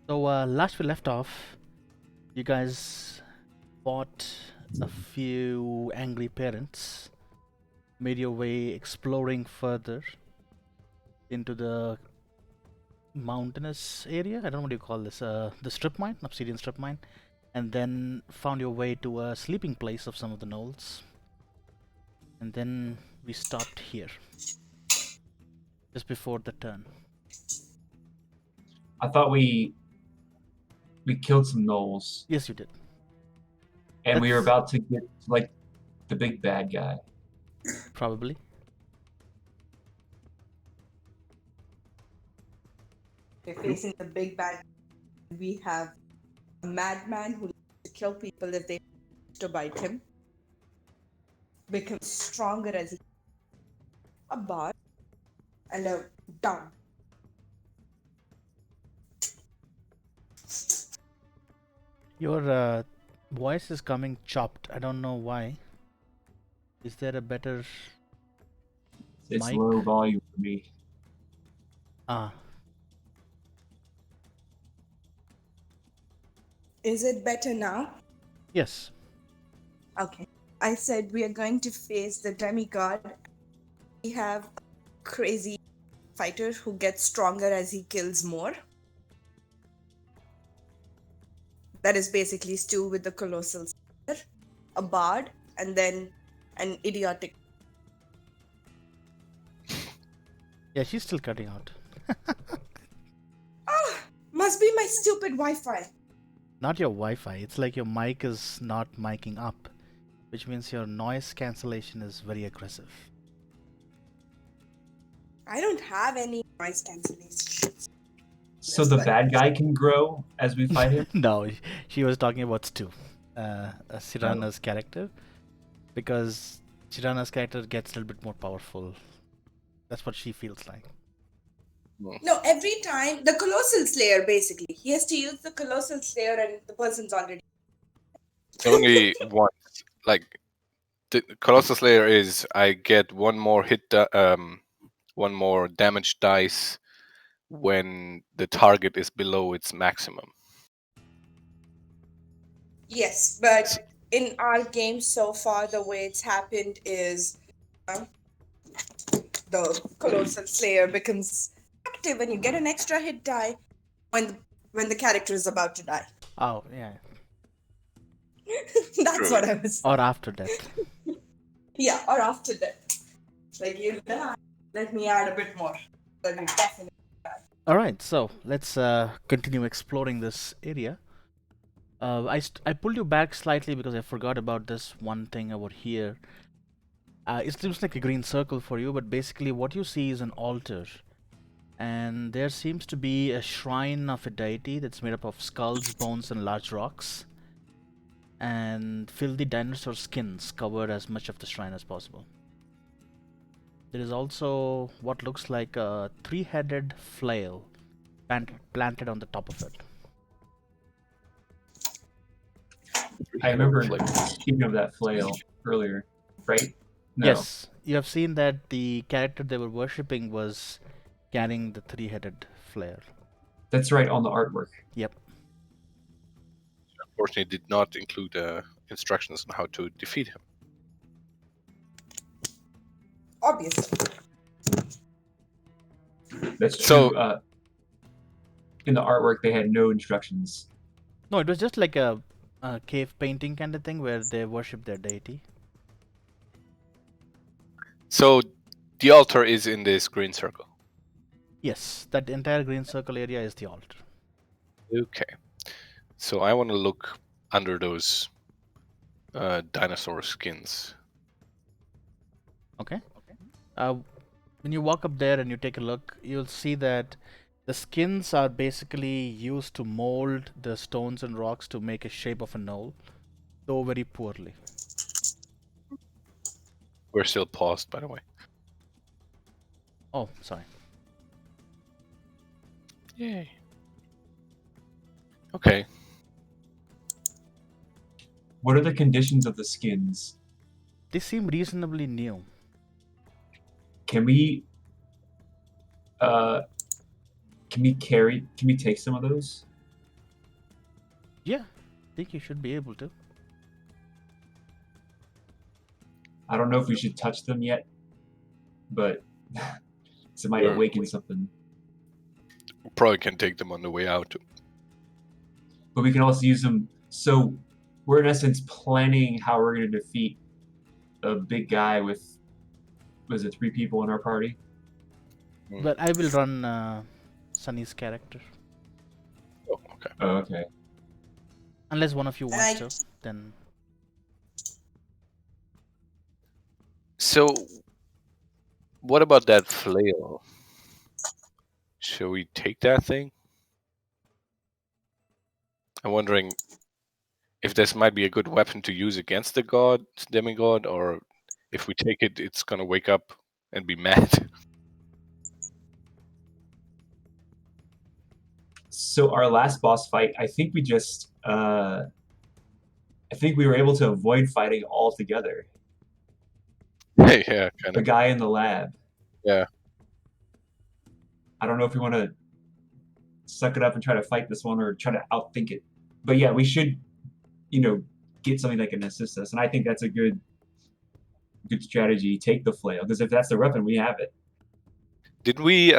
So last we left off, you guys fought a few angry parents, made your way exploring further into the mountainous area. I don't know what you call this. The strip mine, obsidian strip mine, and then found your way to a sleeping place of some of the gnolls. And then we stopped here, just before the turn. I thought we killed some gnolls, Yes, you did. and we were That's about to get like the big bad guy. probably. We're facing the big bad. We have a madman who likes to kill people if they to bite him. Becomes stronger as he a bard and a dumb. Your voice is coming chopped. I don't know why. Is there a better It's mic? low volume for me. Ah, Is it better now? yes. Okay. I said we are going to face the demigod. We have a crazy fighter who gets stronger as he kills more. That is basically Stu with the colossal spear, a bard, and then an idiotic. Yeah, she's still cutting out. Must be my stupid Wi-Fi. Not your Wi-Fi. It's like your mic is not miking up, which means your noise cancellation is very aggressive. I don't have any noise cancellation. So the bad guy can grow as we fight him. No, she was talking about Stu, Sirana's character, because Sirana's character gets a little bit more powerful. That's what she feels like. No, every time the colossal slayer basically he has to use the colossal slayer and the person's already. Only once. Like the Colossus Slayer is I get one more one more damage dice when the target is below its maximum. Yes, but in our game so far, the way it's happened is the colossal slayer becomes active and you get an extra hit die when the character is about to die. Oh, yeah. That's True. what I was. Or after death. Yeah, or after that. Like you die, let me add a bit more. Then you definitely. Alright, so let's continue exploring this area. I pulled you back slightly because I forgot about this one thing over here. It seems like a green circle for you, but basically what you see is an altar. And there seems to be a shrine of a deity that's made up of skulls, bones, and large rocks. And filthy dinosaur skins covered as much of the shrine as possible. There is also what looks like a three-headed flail planted on the top of it. I remember speaking of that flail earlier, right? No. Yes, you have seen that the character they were worshipping was carrying the three-headed flail. That's right, on the artwork. Yep. Unfortunately, did not include instructions on how to defeat him. Obviously. That's true. So- In the artwork, they had no instructions. No, it was just like a cave painting kind of thing where they worship their deity. So the altar is in this green circle. Yes, that entire green circle area is the altar. Okay. So I want to look under those dinosaur skins. Okay. When you walk up there and you take a look, you'll see that the skins are basically used to mold the stones and rocks to make a shape of a knoll, though very poorly. We're still paused, by the way. Oh, sorry. Yay. Okay. What are the conditions of the skins? They seem reasonably new. Can we take some of those? Yeah, I think you should be able to. I don't know if we should touch them yet, but it might We're- awaken something. We probably can take them on the way out. But we can also use them. So we're in essence planning how we're going to defeat a big guy with, was it 3 people in our party? But I will run Sunny's character. Oh, okay. Oh, okay. Unless one of you And wants I- to, then So, what about that flail? Shall we take that thing? I'm wondering if this might be a good weapon to use against the demigod, or if we take it, it's gonna wake up and be mad. So our last boss fight, I think we just, I think we were able to avoid fighting altogether. Yeah, kind The of. guy in the lab. Yeah. I don't know if we want to suck it up and try to fight this one or try to outthink it. But yeah, we should, get something that can assist us. And I think that's a good strategy. Take the flail, because if that's the weapon, we have it. Did we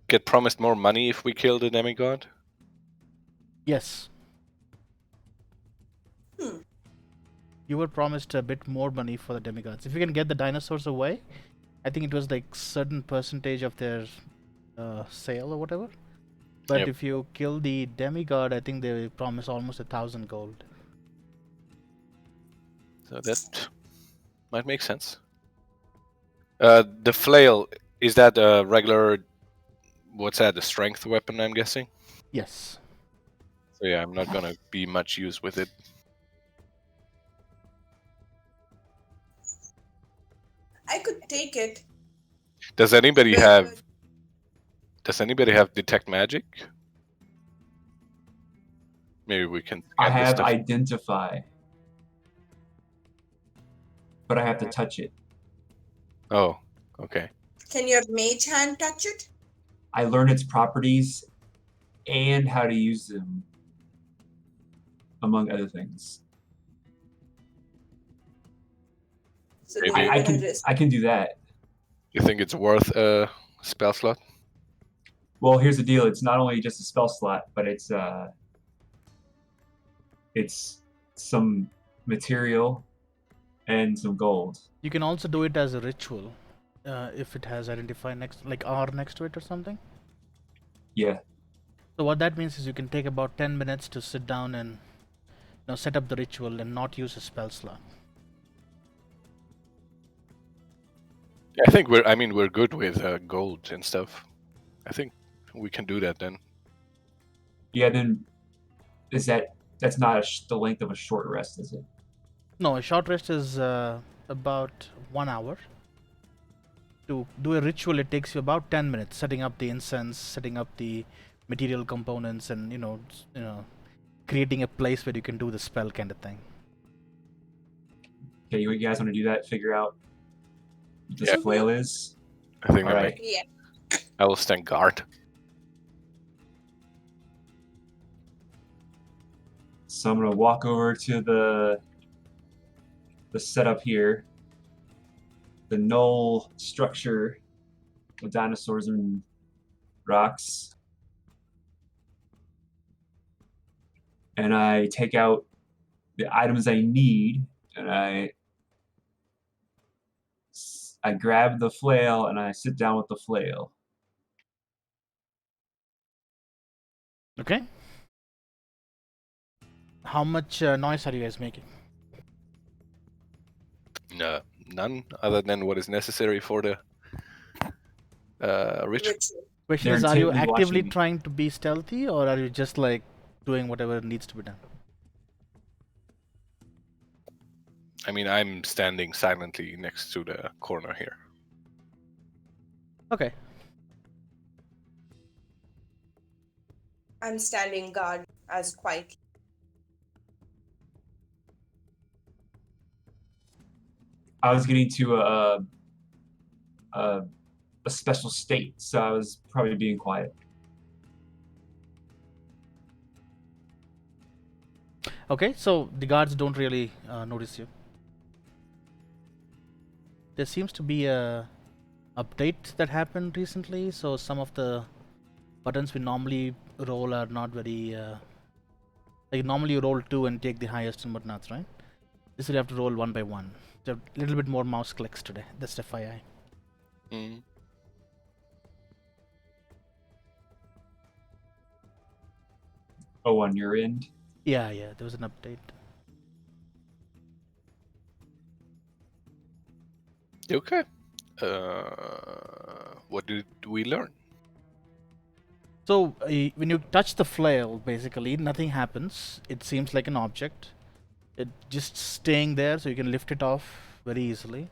get promised more money if we kill the demigod? yes. Hmm. You were promised a bit more money for the demigods. If you can get the dinosaurs away, I think it was like certain percentage of their sale or whatever. But Yep. if you kill the demigod, I think they promise almost 1,000 gold. So that might make sense. The flail, is that a regular? What's that? A strength weapon, I'm guessing. Yes. So yeah, I'm not gonna be much use with it. I could take it. Does anybody Very have? good. Does anybody have detect magic? Maybe we can. I scan this have stuff. identify, but I have to touch it. Oh, okay. Can your mage hand touch it? I learn its properties and how to use them, among other things. So Maybe. do you I want to can risk? I can do that. You think it's worth a spell slot? Well, here's the deal. It's not only just a spell slot, but it's some material and some gold. You can also do it as a ritual. If it has identify next, like R next to it or something. Yeah. So what that means is you can take about 10 minutes to sit down and set up the ritual and not use a spell slot. I think we're good with gold and stuff. I think we can do that then. Yeah, then that's not the length of a short rest, is it? No, a short rest is about 1 hour. To do a ritual, it takes you about 10 minutes, setting up the incense, setting up the material components, and creating a place where you can do the spell kind of thing. Okay, you guys want to do that? Figure out what this Yeah. flail is? I think All that right. Yeah. I will stand guard. So I'm gonna walk over to the setup here, the null structure with dinosaurs and rocks, and I take out the items I need, and I grab the flail and I sit down with the flail. Okay. How much noise are you guys making? No, none other than what is necessary for the ritual. Ritual. Question They're is, are you intently actively watching me. trying to be stealthy, or are you just like doing whatever needs to be done? I mean, I'm standing silently next to the corner here. Okay. I'm standing guard as quiet. I was getting to a special state, so I was probably being quiet. Okay, so the guards don't really notice you. There seems to be a update that happened recently, so some of the buttons we normally roll are not very like normally you roll 2 and take the highest and whatnot, right? This will have to roll 1 by 1. So a little bit more mouse clicks today. That's FYI. Mm. Oh, on your end? Yeah, there was an update. Okay. What did we learn? So when you touch the flail, basically nothing happens. It seems like an object. It just staying there, so you can lift it off very easily.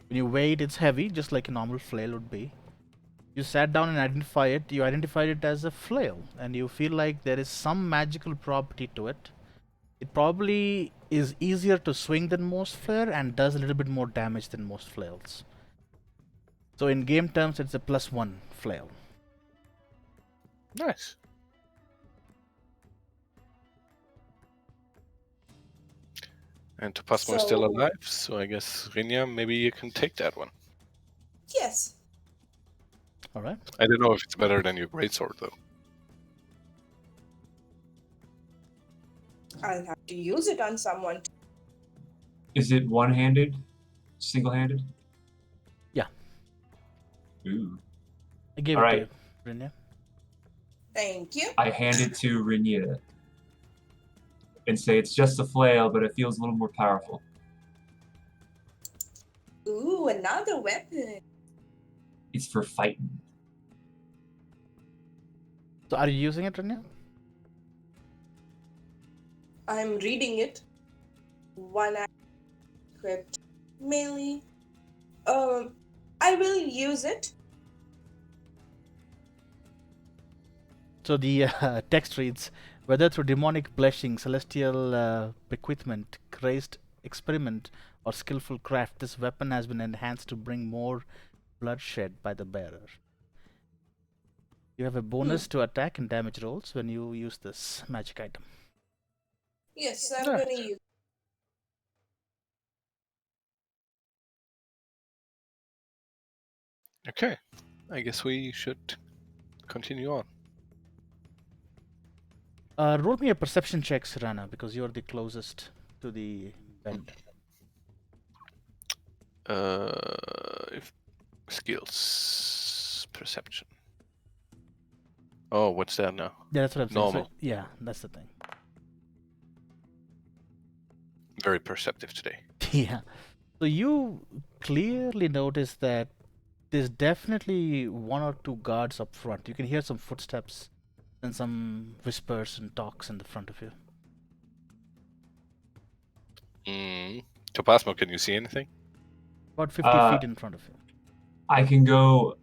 When you weigh it, it's heavy, just like a normal flail would be. You sat down and identify it. You identified it as a flail, and you feel like there is some magical property to it. It probably is easier to swing than most flail and does a little bit more damage than most flails. So in game terms, it's a +1 flail. Nice. And Topasmo is still So- alive, so I guess Rania, maybe you can take that one. Yes. All right. I don't know if it's better than your greatsword though. I'll have to use it on someone. Is it one-handed? Single-handed? Yeah. Ooh. I gave All it right. to you, Rania. Thank you. I hand it to Rania and say it's just a flail, but it feels a little more powerful. Ooh, another weapon. It's for fighting. So are you using it, Rania? I'm reading it. One equipped melee. I will use it. So the text reads, whether through demonic blessing, celestial bequeathment, crazed experiment, or skillful craft, this weapon has been enhanced to bring more bloodshed by the bearer. You have a bonus to attack and damage rolls when you use this magic item. Yes, I'm Nice. gonna use. Okay. I guess we should continue on. Roll me a perception check, Sirana, because you're the closest to the bed. If skills perception. Oh, what's that now? Yeah, that's what I'm saying. So, Normal. yeah, that's the thing. Very perceptive today. Yeah. So you clearly notice that there's definitely one or two guards up front. You can hear some footsteps and some whispers and talks in the front of you. Topasmo, can you see anything? About 50 feet in front of you. I can go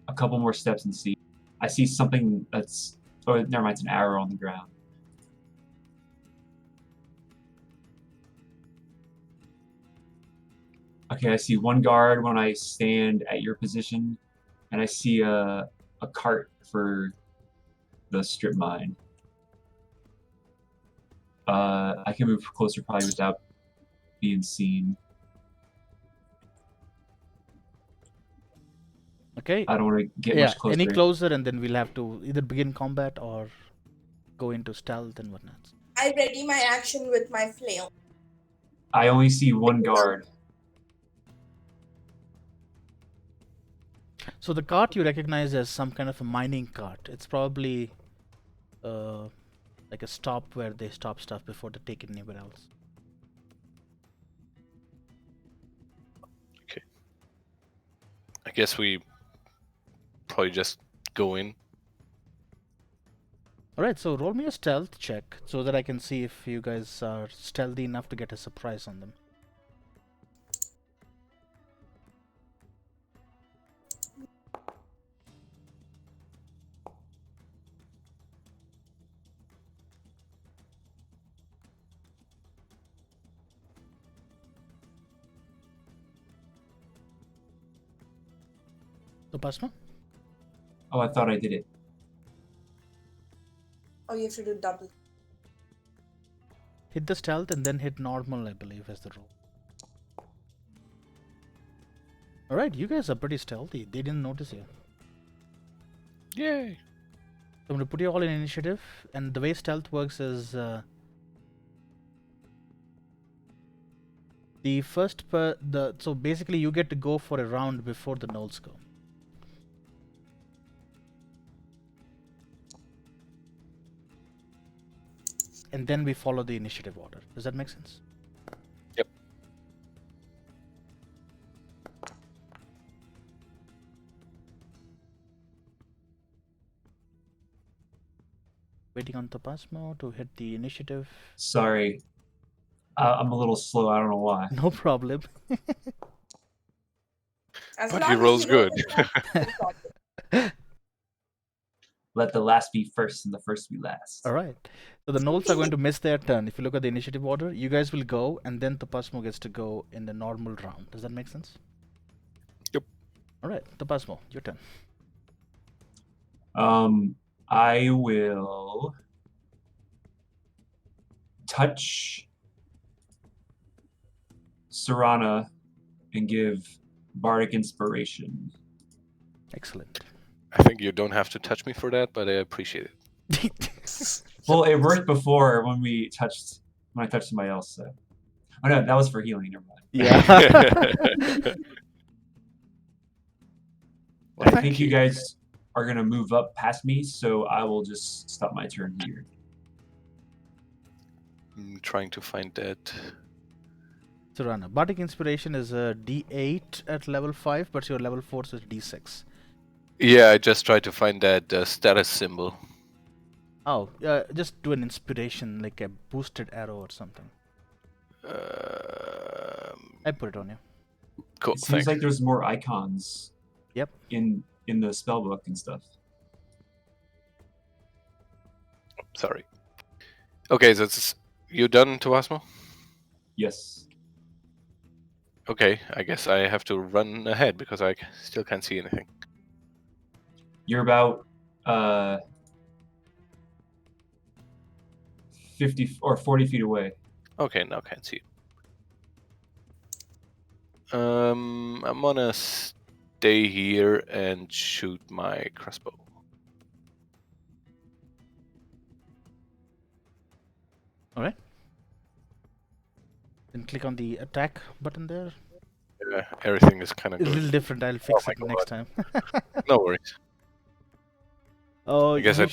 a couple more steps and see. I see something that's... Oh, never mind, it's an arrow on the ground. Okay, I see one guard when I stand at your position, and I see a cart for the strip mine. I can move closer probably without being seen. Okay. I don't want to get Yeah, much closer. any closer and then we'll have to either begin combat or go into stealth and whatnot. I ready my action with my flail. I only see one guard. So the cart you recognize as some kind of a mining cart. It's probably like a stop where they stop stuff before they take it anywhere else. Okay. I guess we probably just go in. Alright, so roll me a stealth check so that I can see if you guys are stealthy enough to get a surprise on them. So Pasma? Oh, I thought I did it. Oh, you have to do double. Hit the stealth and then hit normal, I believe, as the roll. Alright, you guys are pretty stealthy. They didn't notice you. Yay! I'm going to put you all in initiative, and the way stealth works is the first so basically you get to go for a round before the gnolls go. And then we follow the initiative order. Does that make sense? Yep. Waiting on Tapasmo to hit the initiative. Sorry. I'm a little slow. I don't know why. No problem. As But long he as rolls you know good. the problem. Let the last be first and the first be last. Alright. So the gnolls are going to miss their turn. If you look at the initiative order, you guys will go, and then Tapasmo gets to go in the normal round. Does that make sense? Yep. Alright, Tapasmo, your turn. I will touch Serana and give Bardic Inspiration. Excellent. I think you don't have to touch me for that, but I appreciate it. Well, it worked before when I touched somebody else. So. Oh no, that was for healing. Never mind. Yeah. Well, I thank think you guys are gonna move up past me, so I will just stop my turn here. I'm trying to find that. Serana, Bardic Inspiration is a D8 at level 5, but your level 4 is D6. Yeah, I just tried to find that status symbol. Oh, just do an inspiration, like a boosted arrow or something. I put it on you. Cool, It seems thanks. like there's more icons. Yep. In the spell book and stuff. Sorry. Okay, so you done, Tuasmo? Yes. Okay, I guess I have to run ahead because I still can't see anything. You're about 50 or 40 feet away. Okay, now can't see. I'm gonna stay here and shoot my crossbow. Alright. Then click on the attack button there. Yeah, everything is kind of It's a good. little different. I'll fix my it next time. No worries. Oh, I guess you, I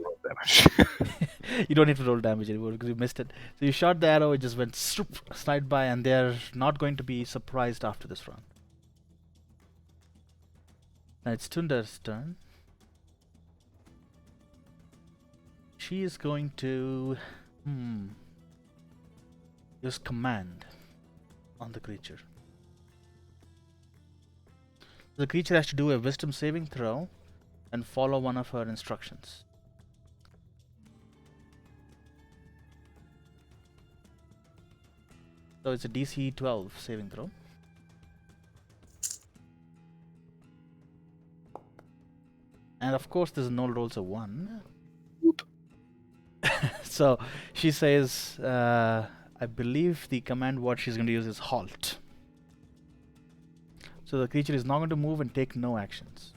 roll damage. you don't need to roll damage anymore because you missed it. So you shot the arrow, it just went slide by, and they're not going to be surprised after this round. Now it's Tunda's turn. She is going to use command on the creature. The creature has to do a wisdom saving throw and follow one of her instructions. So it's a DC 12 saving throw. And of course this null rolls a 1. So she says, I believe the command word she's going to use is halt. So the creature is not going to move and take no actions.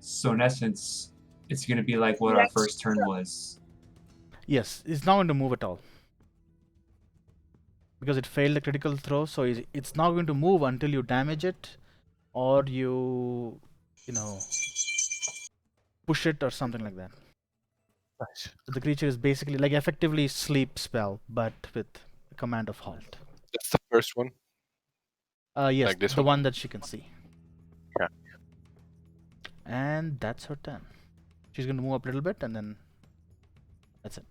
So in essence, it's going to be like what our first turn was. Yes, it's not going to move at all. Because it failed the critical throw, so it's not going to move until you damage it or you push it or something like that. Nice. So the creature is basically like effectively sleep spell, but with a command of halt. That's the first one. Yes, Like this the one? one that she can see. Yeah. And that's her turn. She's going to move up a little bit and then that's it.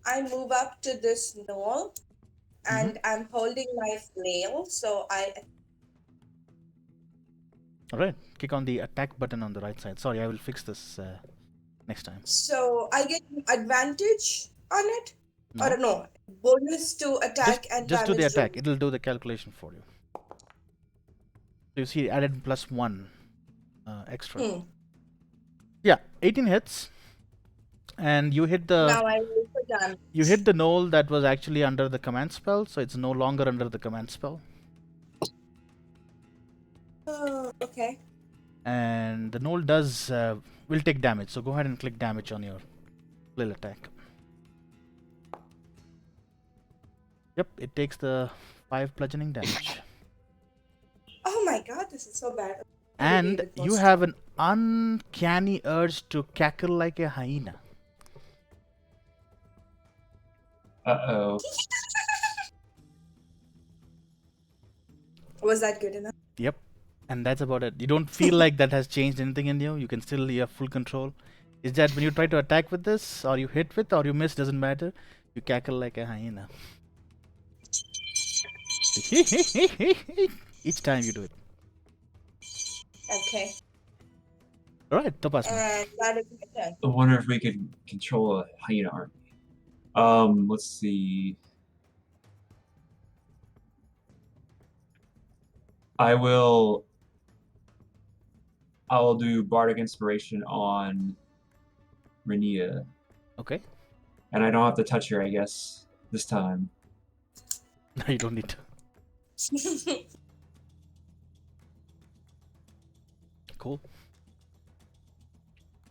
I move up to this knoll and I'm holding my flail, so Alright, click on the attack button on the right side. Sorry, I will fix this next time. so I get advantage on it? No. Or no, bonus to attack and Just do the damage attack. roll. It'll do the calculation for you. So you see, added +1 extra. Yeah, 18 hits. And you hit the Now I roll for damage. gnoll that was actually under the command spell, so it's no longer under the command spell. Oh, okay. And the gnoll does will take damage. So go ahead and click damage on your flail attack. Yep, it takes the 5 bludgeoning damage. Oh my god, this is so bad. And you have an uncanny urge to cackle like a hyena. Uh-oh. Was that good enough? Yep. And that's about it. You don't feel like that has changed anything in you. You can still, you have full control. Is that when you try to attack with this, or you hit with, or you miss, doesn't matter. You cackle like a hyena. Each time you do it. Okay. Alright, Topaz. That is my turn. I wonder if we could control a hyena army. Let's see. I'll do Bardic Inspiration on Rania. Okay. And I don't have to touch her, I guess, this time. No, you don't need to. Cool.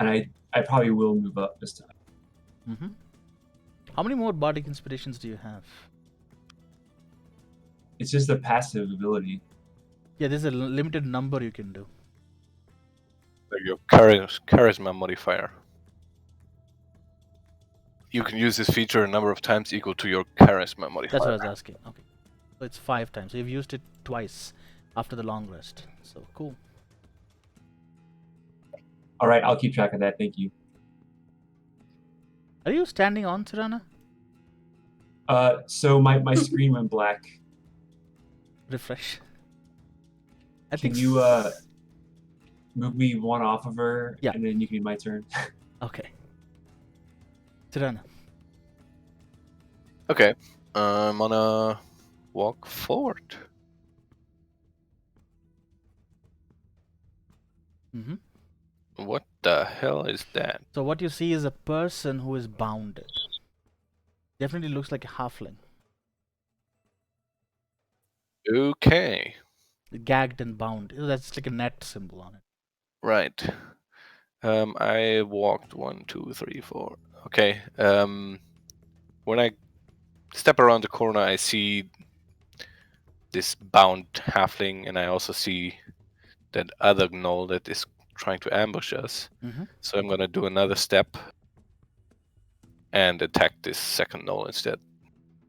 And I probably will move up this time. Mm-hmm. How many more Bardic Inspirations do you have? It's just a passive ability. Yeah, there's a limited number you can do. Like your charisma modifier. You can use this feature a number of times equal to your charisma modifier. That's what I was asking. Okay. So it's 5 times. So you've used it twice after the long rest. So cool. All right, I'll keep track of that. Thank you. Are you standing on Tirana? So my screen went black. Refresh. Can you move me one off of her? Yeah. And then you can do my turn. Okay. Tirana. Okay. I'm gonna walk forward. Mm-hmm. What the hell is that? So what you see is a person who is bounded. Definitely looks like a halfling. Okay. Gagged and bound. That's like a net symbol on it. Right. I walked 1, 2, 3, 4. Okay. When I step around the corner, I see this bound halfling, and I also see that other gnoll that is trying to ambush us. Mm-hmm. So I'm gonna do another step and attack this second gnoll instead.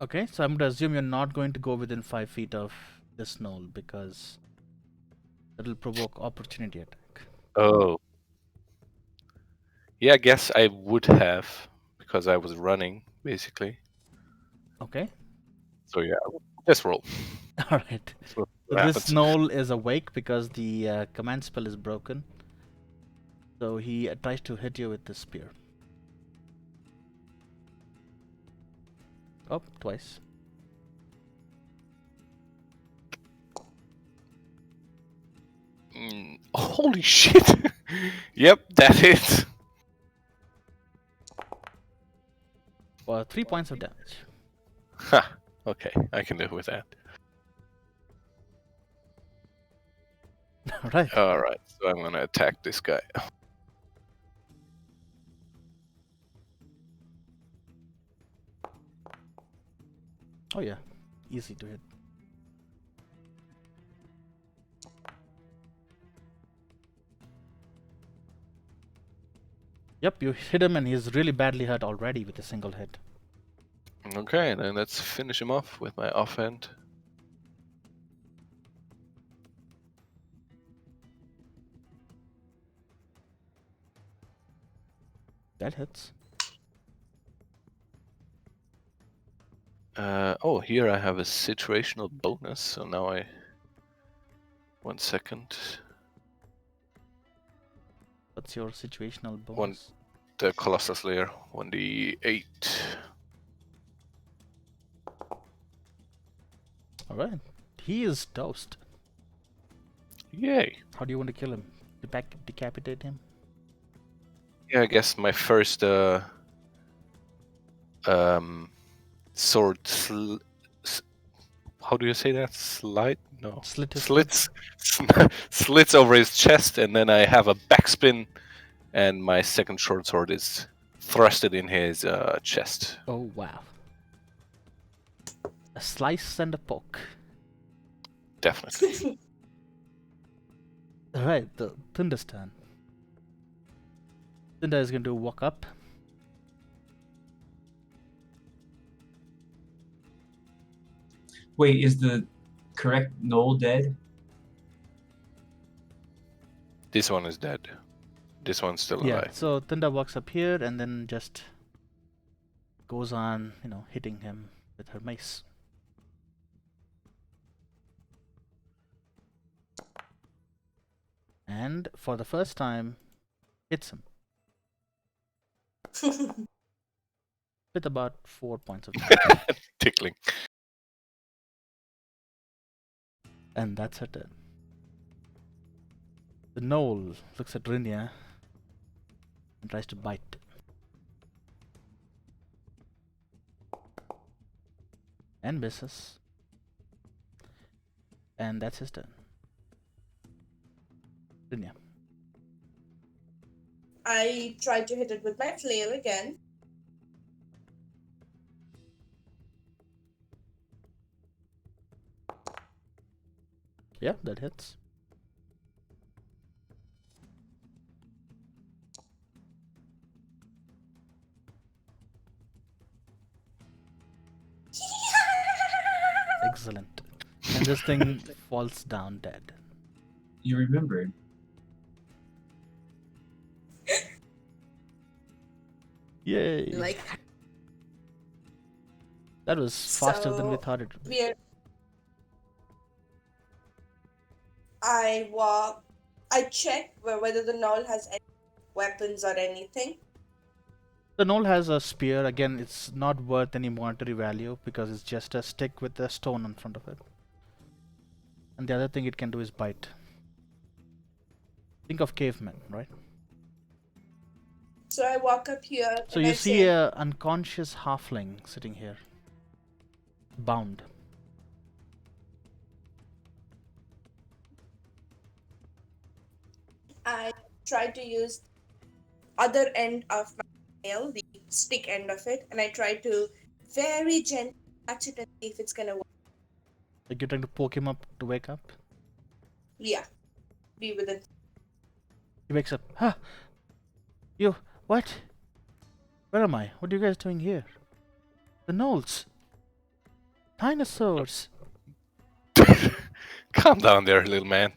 Okay, so I'm going to assume you're not going to go within 5 feet of this gnoll because it'll provoke opportunity attack. Oh. Yeah, I guess I would have, because I was running, basically. Okay. So yeah, let's roll. Alright. So So this gnoll is awake because the command spell is broken. So he tries to hit you with the spear. Oh, twice. Holy shit! Yep, that is. For 3 points of damage. Ha! Okay, I can live with that. Alright. Alright, so I'm gonna attack this guy. Oh yeah. Easy to hit. Yep, you hit him and he's really badly hurt already with a single hit. Okay, then let's finish him off with my offhand. That hits. Oh, here I have a situational bonus, so now I... 1 second. What's your situational bonus? The Colossus Layer, 1d8. Alright. He is toast. Yay! How do you want to kill him? Decapitate him? Yeah, I guess my first sword how do you say that? Slide? No. Slit his Slits. Slits over his chest, and then I have a backspin, and my second short sword is thrusted in his chest. Oh wow. A slice and a poke. Definitely. Alright, the Thunder's turn. Thunder is going to walk up. Wait, is the correct Knoll dead? This one is dead. This one's still Yeah, alive. so Thunder walks up here and then just goes on, hitting him with her mace. And for the first time, hits him with about 4 points of damage. Tickling. And that's her turn. The Gnoll looks at Rania and tries to bite. And misses. And that's his turn. Rania. I tried to hit it with my flail again. Yeah, that hits. Excellent. And this thing falls down dead. You remembered. Yay! Like, That was faster than we So, thought it would be. we're. I check whether the Gnoll has any weapons or anything. The Gnoll has a spear. Again, it's not worth any monetary value because it's just a stick with a stone in front of it. And the other thing it can do is bite. Think of cavemen, right? So I walk up here. So and you I see say, a unconscious halfling sitting here, bound. I try to use other end of my nail, the stick end of it, and I try to very gently touch it and see if it's gonna work. Like you're trying to poke him up to wake up. Yeah, be within. He wakes up. Huh? You, what? Where am I? What are you guys doing here? The Knolls. Dinosaurs. Calm down there, little man.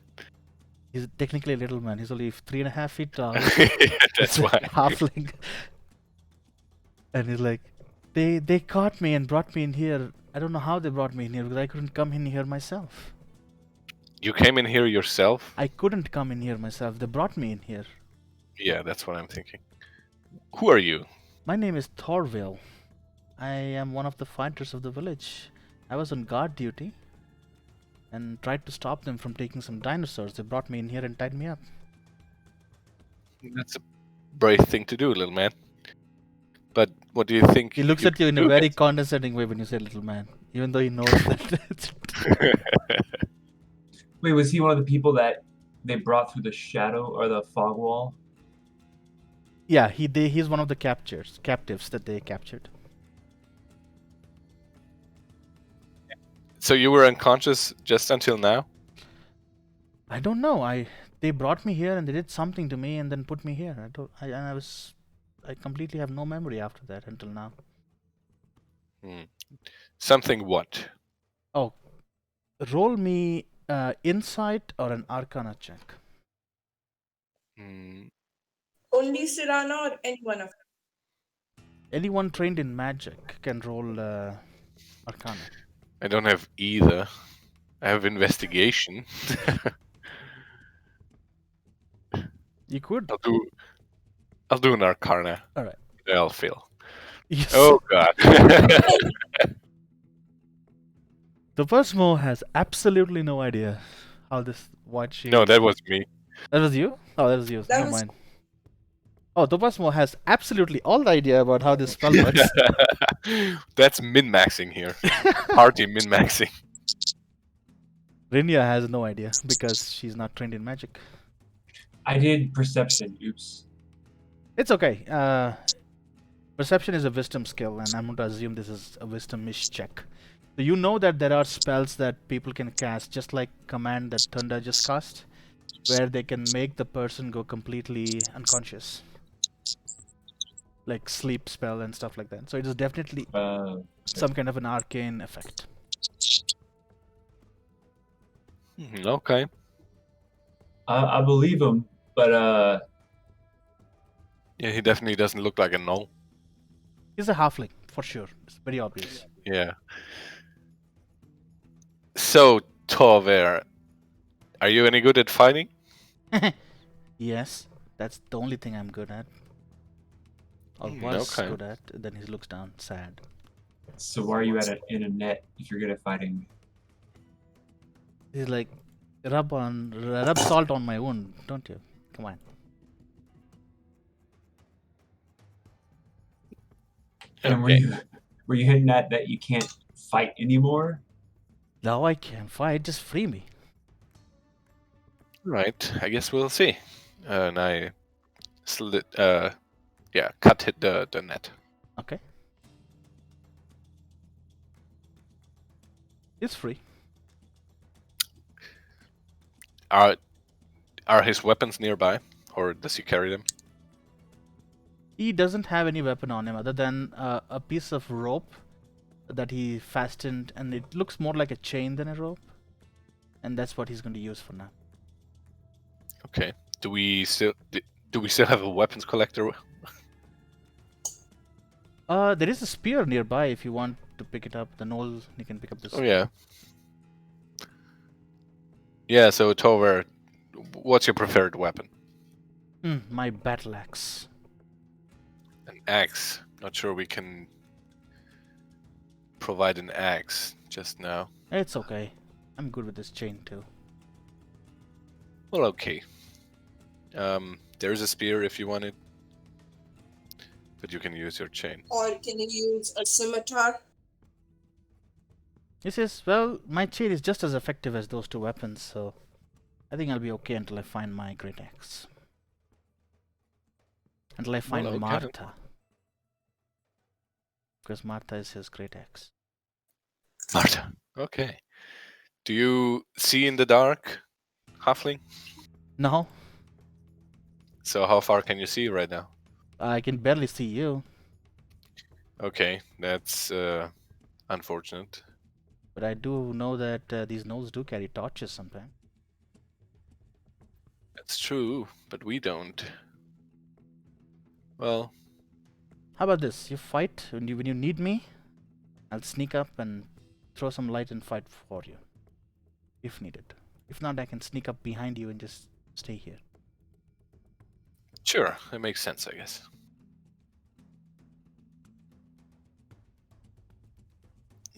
He's technically a little man. He's only 3.5 feet tall. That's He's a why. halfling. And he's like, they caught me and brought me in here. I don't know how they brought me in here because I couldn't come in here myself. You came in here yourself? I couldn't come in here myself. They brought me in here. Yeah, that's what I'm thinking. Who are you? My name is Thorville. I am one of the fighters of the village. I was on guard duty and tried to stop them from taking some dinosaurs. They brought me in here and tied me up. That's a brave thing to do, little man. But what do you think? He looks at you in a do very condescending way when you say little man, even though he knows that it's... Wait, was he one of the people that they brought through the shadow or the fog wall? Yeah, he's one of the captives that they captured. So you were unconscious just until now? I don't know. They brought me here and they did something to me and then put me here. I completely have no memory after that until now. Something what? Oh, roll me insight or an arcana check. Only Sirana or anyone of them? Anyone trained in magic can roll arcana. I don't have either. I have investigation. You could. I'll do an arcana. All right. I'll fail. Yes. Oh god. The Persmo has absolutely no idea how this what she. No, that was me. That was you? Oh, that was you. That Never was- mind. Oh, Topasmo has absolutely all the idea about how this spell works. That's min-maxing here. Party min-maxing. Rania has no idea because she's not trained in magic. I did perception. Oops. It's okay. Perception is a wisdom skill, and I'm going to assume this is a wisdom-ish check. So you know that there are spells that people can cast, just like command that Thunder just cast, where they can make the person go completely unconscious, like sleep spell and stuff like that. So it is definitely some kind of an arcane effect. Okay. I believe him, but Yeah, he definitely doesn't look like a gnoll. He's a halfling, for sure. It's very obvious. Yeah. So, Tover, are you any good at fighting? Yes, that's the only thing I'm good at. Or was Okay. good at. Then he looks down, sad. so why are you in a net if you're good at fighting? He's like, rub salt on my wound, don't you? Come on. And Okay. were you hitting that you can't fight anymore? Now I can fight. Just free me. Right. I guess we'll see. And I cut hit the net. Okay. It's free. Are his weapons nearby, or does he carry them? He doesn't have any weapon on him other than a piece of rope that he fastened, and it looks more like a chain than a rope. And that's what he's going to use for now. Okay. Do we still have a weapons collector? There is a spear nearby if you want to pick it up. The knoll, you can pick up this. Oh yeah. Yeah. So Tover, what's your preferred weapon? My battle axe. An axe. Not sure we can provide an axe just now. It's okay. I'm good with this chain too. Well, okay. There's a spear if you want it, but you can use your chain. Or can you use a scimitar? He says, well, my chain is just as effective as those two weapons, so I think I'll be okay until I find my great axe. Until I find okay. Martha. Because Martha is his great axe. Martha. Okay. Do you see in the dark, halfling? No, So how far can you see right now? I can barely see you, Okay, that's unfortunate. but I do know that these gnolls do carry torches sometimes. That's true, but we don't. Well, How about this? You fight when you need me. I'll sneak up and throw some light and fight for you, if needed. If not, I can sneak up behind you and just stay here. sure, that makes sense, I guess.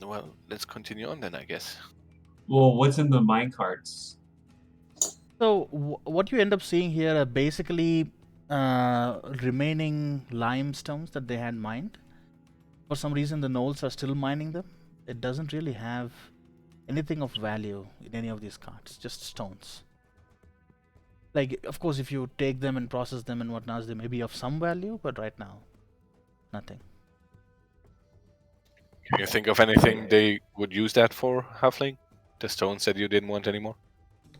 Well, let's continue on then, I guess. Well, what's in the mine carts? So what you end up seeing here are basically remaining limestones that they had mined. For some reason, the gnolls are still mining them. It doesn't really have anything of value in any of these carts, just stones. Like, of course, if you take them and process them and whatnot, they may be of some value, but right now, nothing. Can you think of anything they would use that for, halfling? The stones that you didn't want anymore?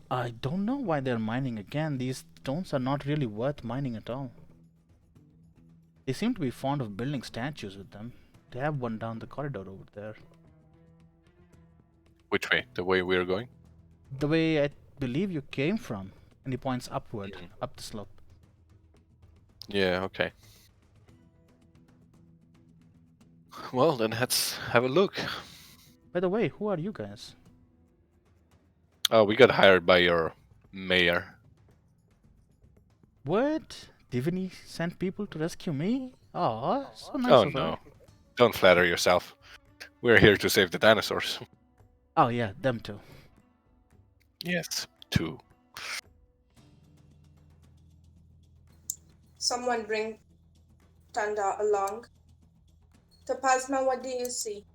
I don't know why they're mining again. These stones are not really worth mining at all. They seem to be fond of building statues with them. They have one down the corridor over there. Which way? The way we're going? The way I believe you came from. And he points upward, up the slope. Yeah, okay. Well, then let's have a look. By the way, who are you guys? Oh, we got hired by your mayor. What? Divini sent people to rescue me? Oh, so nice Oh of her. no. Don't flatter yourself. We're here to save the dinosaurs. Oh yeah, them too. Yes, two. Someone bring Tanda along. Tapasma, what do you see?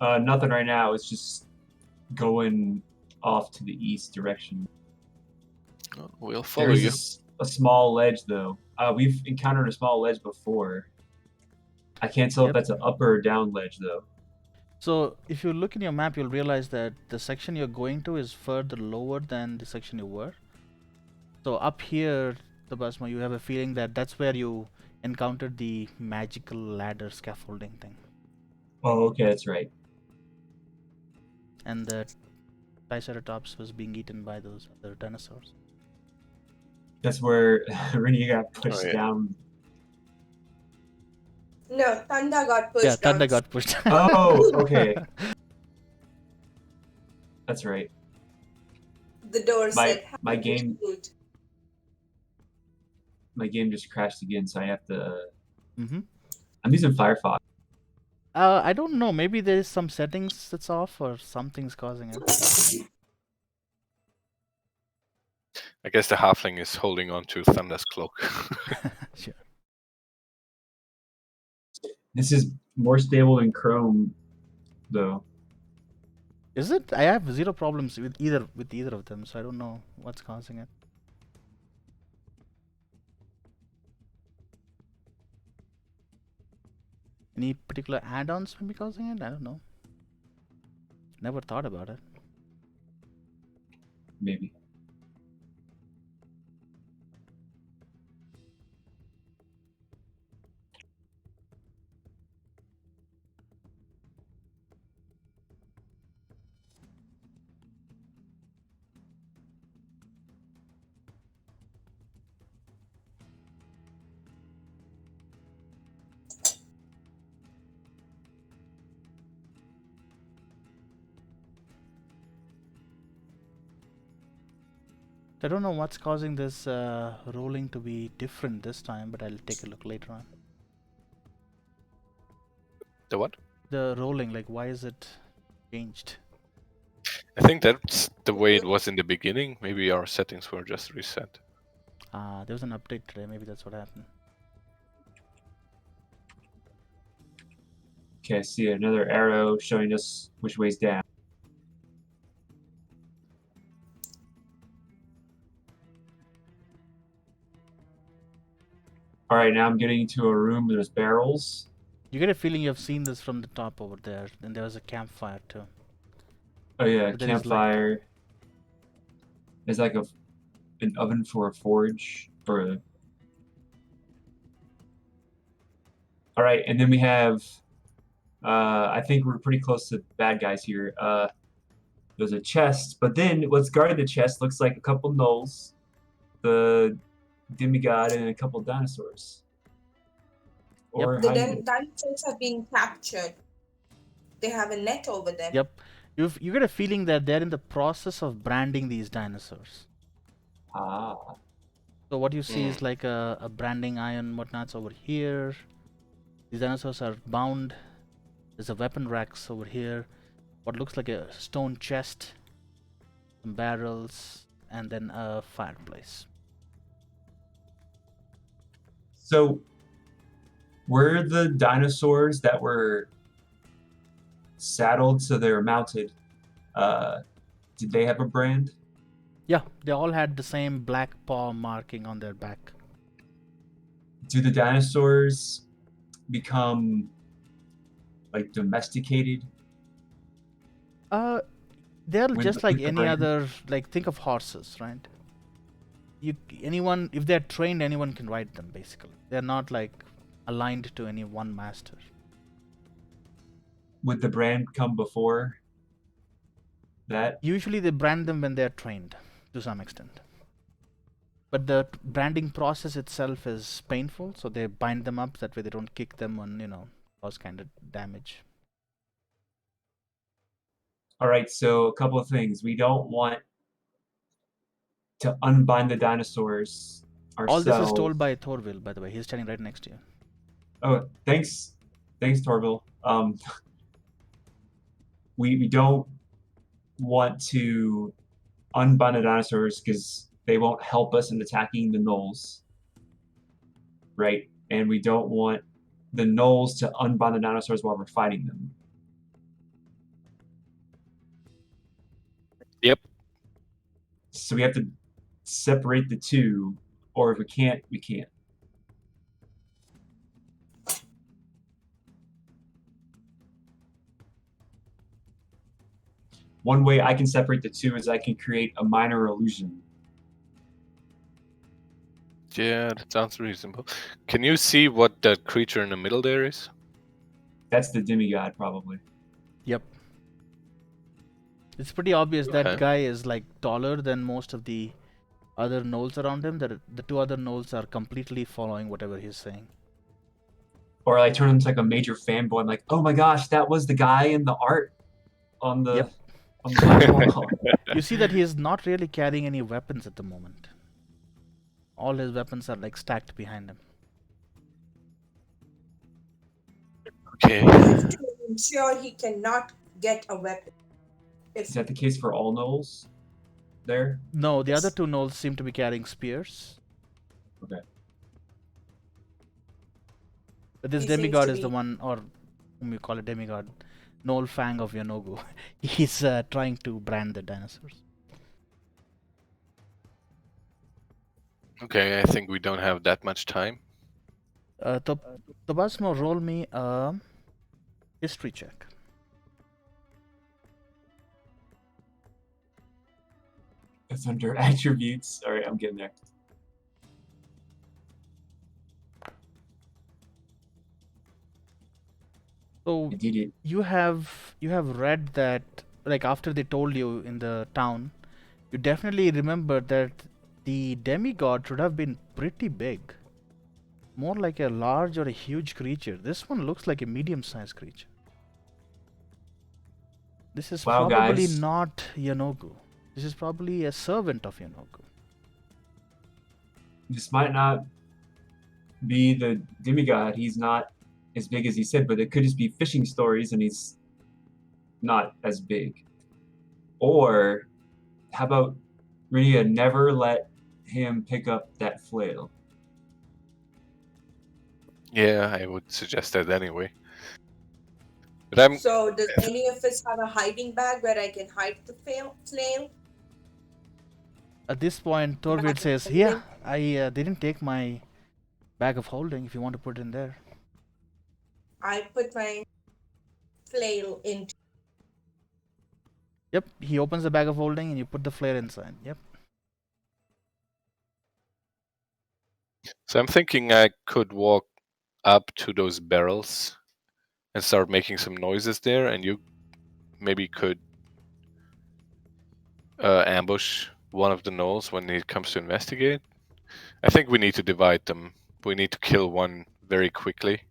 Nothing right now. It's just going off to the east direction. Oh, we'll follow There you. is a small ledge, though. We've encountered a small ledge before. I can't tell if Yep. that's an up or down ledge, though. So if you look in your map, you'll realize that the section you're going to is further lower than the section you were. So up here, Tabasma, you have a feeling that that's where you encountered the magical ladder scaffolding thing. Oh, okay, that's right. And the Triceratops was being eaten by those other dinosaurs. That's where Rania got pushed yeah. down. No, Tanda got pushed Yeah, Thunder down. got pushed. Oh, okay. That's right. The door My- said, my "Happy game- food." My game just crashed again, so I have to. Mm-hmm. I'm using Firefox. I don't know. Maybe there is some settings that's off or something's causing it. I guess the halfling is holding on to Thunder's cloak. Sure. This is more stable than Chrome, though. Is it? I have zero problems with either of them, so I don't know what's causing it. Any particular add-ons maybe causing it? I don't know. Never thought about it. Maybe. I don't know what's causing this rolling to be different this time, but I'll take a look later on. The what? The rolling, like, why is it changed? I think that's the way it was in the beginning. Maybe our settings were just reset. There was an update today. Maybe that's what happened. Okay, I see another arrow showing us which way's down. All right, now I'm getting into a room. There's barrels. You get a feeling you've seen this from the top over there. And there was a campfire too. Oh yeah, But there is light. campfire. There's like an oven for a forge or a. All right, and then we have. I think we're pretty close to bad guys here. There's a chest, but then what's guarding the chest looks like a couple gnolls, the demigod, and a couple dinosaurs. Or The hiding. dinosaurs are being captured. They have a net over them. Yep. You get a feeling that they're in the process of branding these dinosaurs. Ah. So what you see is like a branding iron whatnots over here. These dinosaurs are bound. There's a weapon racks over here. What looks like a stone chest, some barrels, and then a fireplace. So, were the dinosaurs that were saddled so they're mounted, did they have a brand? Yeah, they all had the same black paw marking on their back. Do the dinosaurs become like domesticated? They're With just the- like with the any brand? other, like think of horses, right? Anyone, if they're trained, anyone can ride them basically. They're not like aligned to any one master. Would the brand come before that? Usually they brand them when they're trained to some extent. But the branding process itself is painful, so they bind them up that way they don't kick them and, cause kind of damage. All right, so a couple of things. We don't want to unbind the dinosaurs All this is ourselves. told by Thorville, by the way. He's standing right next to you. Oh, thanks, Torville. We don't want to unbind the dinosaurs because they won't help us in attacking the gnolls. right? And we don't want the gnolls to unbind the dinosaurs while we're fighting them. Yep. So we have to separate the two, or if we can't, we can't. One way I can separate the two is I can create a minor illusion. Yeah, that sounds reasonable. Can you see what that creature in the middle there is? That's the demigod, probably. Yep. It's pretty obvious that Okay. guy is like taller than most of the other gnolls around him. That the two other gnolls are completely following whatever he's saying. Or I turn into like a major fanboy. I'm like, oh my gosh, that was the guy in the art on the Yep. on the black wall. You see that he is not really carrying any weapons at the moment. All his weapons are like stacked behind him. Okay. We have to ensure he cannot get a weapon. Is that the case for all gnolls there? No, the other Yes. two gnolls seem to be carrying spears. Okay. But this He seems demigod to is the be- one, or whom you call a demigod, Gnoll Fang of Yonogu. He's trying to brand the dinosaurs. Okay, I think we don't have that much time. Tobasmo, roll me a history check. It's under attributes. All right, I'm getting there. So I did it. you have read that, like, after they told you in the town, you definitely remember that the demigod should have been pretty big. More like a large or a huge creature. This one looks like a medium-sized creature. This is Wow, probably guys. not Yonogu. This is probably a servant of Yonogu. This might not be the demigod. He's not as big as he said, but it could just be fishing stories and he's not as big. Or how about Rania never let him pick up that flail? Yeah, I would suggest that anyway. But I'm So does any of us have a hiding bag where I can hide the flail? At this point, Torvid Bag of says, holding? "Yeah, I didn't take my bag of holding. If you want to put it in there." I put my flail into. Yep. He opens the bag of holding and you put the flare inside. Yep. so I'm thinking I could walk up to those barrels and start making some noises there, and you maybe could ambush one of the gnolls when he comes to investigate. I think we need to divide them. We need to kill one very quickly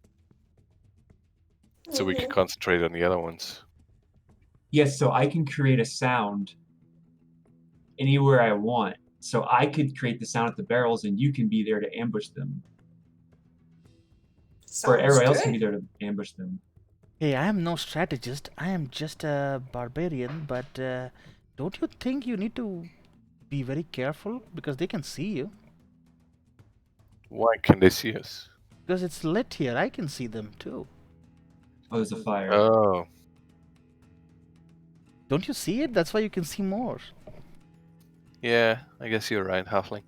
so we can concentrate on the other ones. Yes, so I can create a sound anywhere I want. So I could create the sound at the barrels and you can be there to ambush them. Or Sounds everyone else can good. be there to ambush them. Hey, I am no strategist. I am just a barbarian. But don't you think you need to be very careful because they can see you? Why can they see us? Because it's lit here. I can see them too. Oh, there's a fire. Oh, Don't you see it? That's why you can see more. yeah, I guess you're right, Halfling.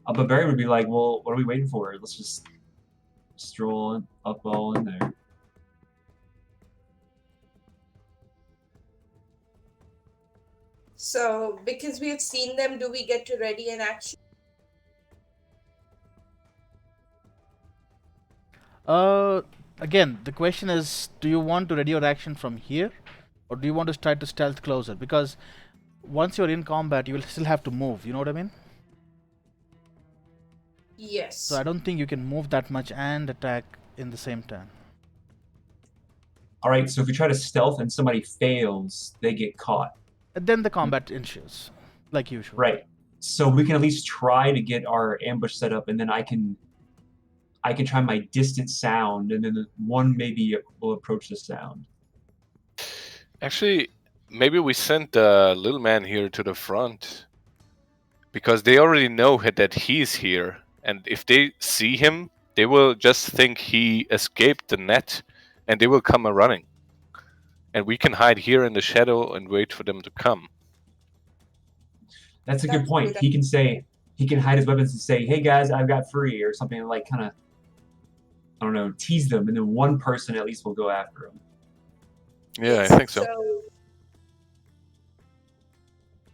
A barbarian would be like, well, what are we waiting for? Let's just stroll up all in there. So because we have seen them, do we get to ready an action? Again, the question is, do you want to ready your action from here? Or do you want to try to stealth closer? Because once you're in combat, you will still have to move. You know what I mean? Yes. So I don't think you can move that much and attack in the same turn. All right, so if we try to stealth and somebody fails, they get caught. And then the combat ensues, like usual. Right. So we can at least try to get our ambush set up, and then I can try my distant sound, and then one maybe will approach the sound. Actually, maybe we send the little man here to the front because they already know that he's here, and if they see him, they will just think he escaped the net, and they will come running. And we can hide here in the shadow and wait for them to come. That's a good That's point. good. He can hide his weapons and say, "Hey guys, I've got free," or something like kind of, I don't know, tease them, and then one person at least will go after him. Yeah, Yes, I think so.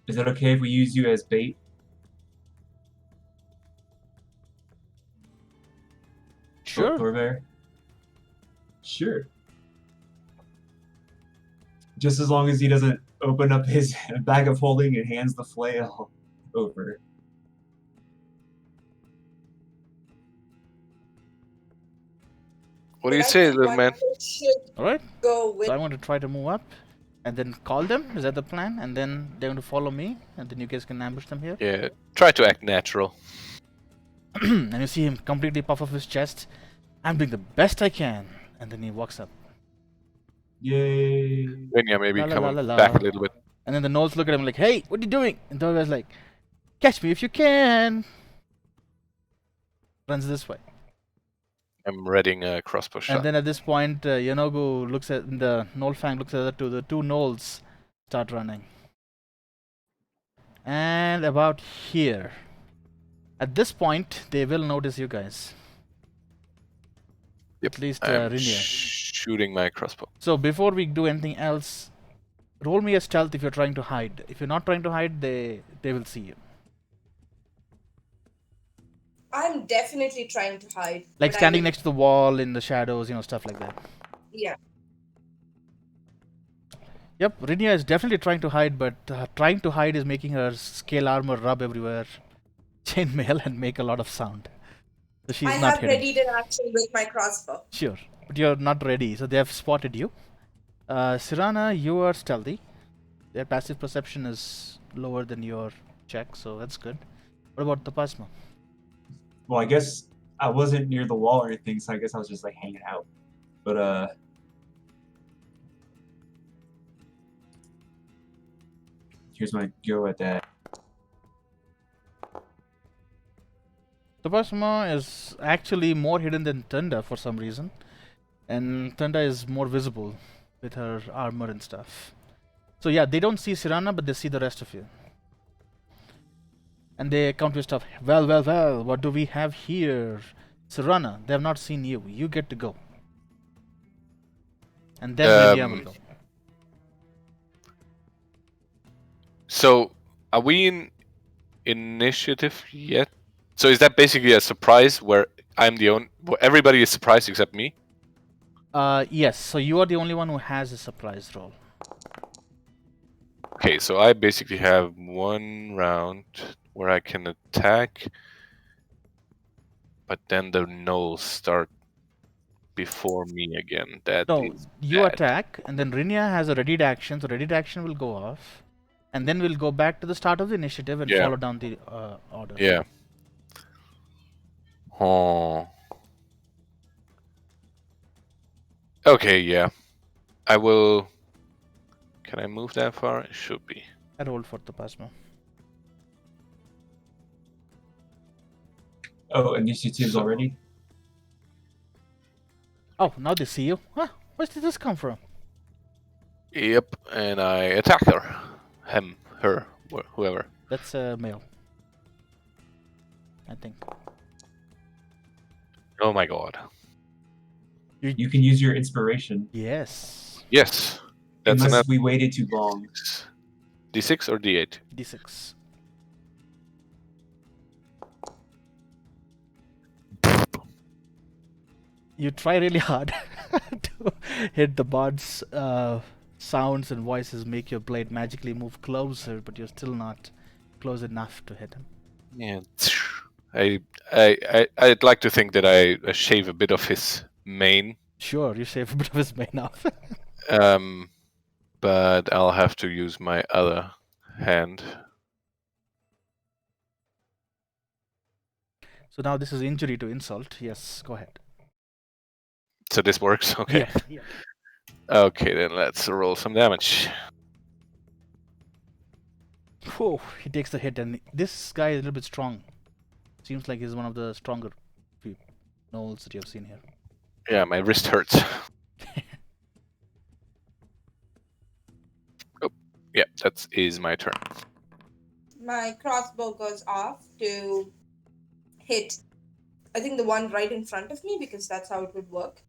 Is it okay if we use you as bait? Sure. Thorbear? Sure. Just as long as he doesn't open up his bag of holding and hands the flail over. What do you say, little man? All right. Go with So I want to try to move up, and then call them. Is that the plan? And then they're going to follow me, and then you guys can ambush them here. Yeah, try to act natural. And you see him completely puff off his chest. I'm doing the best I can, and then he walks up. Yay. Rania maybe La, la, come la, la, la. back a little bit. And then the gnolls look at him like, "Hey, what are you doing?" And the guy's like, "Catch me if you can." Runs this way. I'm readying a crossbow shot. And then at this point, Yonogu looks at the Gnollfang looks at the two gnolls start running. And about here. At this point, they will notice you guys. Yep, At least I'm Rania. shooting my crossbow. So before we do anything else, roll me a stealth if you're trying to hide. If you're not trying to hide, they will see you. I'm definitely trying to hide. Like but standing next to the wall in the shadows, stuff like that. Yeah. Yep, Rania is definitely trying to hide, but trying to hide is making her scale armor rub everywhere, chainmail, and make a lot of sound. So she's I not have hitting. readied an action with my crossbow. Sure, but you're not ready, so they have spotted you. Sirana, you are stealthy. Their passive perception is lower than your check, so that's good. What about Tapasma? Well, I guess I wasn't near the wall or anything, so I guess I was just like hanging out. But here's my go at that. Tapasma is actually more hidden than Tunda for some reason, and Tunda is more visible with her armor and stuff. So yeah, they don't see Sirana, but they see the rest of you. And they count your stuff. Well, well, well, what do we have here? Sirana, they have not seen you. You get to go. And then Rania will go. So, are we in initiative yet? So is that basically a surprise where I'm the only... everybody is surprised except me? Yes, so you are the only one who has a surprise roll. Okay, so I basically have one round where I can attack, but then the gnolls start before me again. That No, is you bad. attack, and then Rania has a readied action, so readied action will go off. And then we'll go back to the start of the initiative and Yeah. follow down the order. Yeah. Oh. Okay, yeah. I will... Can I move that far? It should be. I rolled for Tapasma. Oh, initiatives So- already? Oh, now they see you. Huh? Where did this come from? Yep, and I attack her. Him, her, whoever. That's a male. I think. Oh my god. You can use your inspiration. Yes. Yes. That's Unless enough. we waited too long. D6 or D8? D6. You try really hard to hit the bard's sounds and voices make your blade magically move closer, but you're still not close enough to hit him. Yeah. I'd like to think that I shave a bit of his mane. Sure, you shave a bit of his mane off. But I'll have to use my other hand. So now this is injury to insult. Yes, go ahead. So this works? Okay. Yeah. Okay, then let's roll some damage. Whoa, he takes the hit, and this guy is a little bit strong. Seems like he's one of the stronger gnolls that you have seen here. Yeah, my wrist hurts. Oh, yeah, that is my turn. My crossbow goes off to hit, I think, the one right in front of me, because that's how it would work.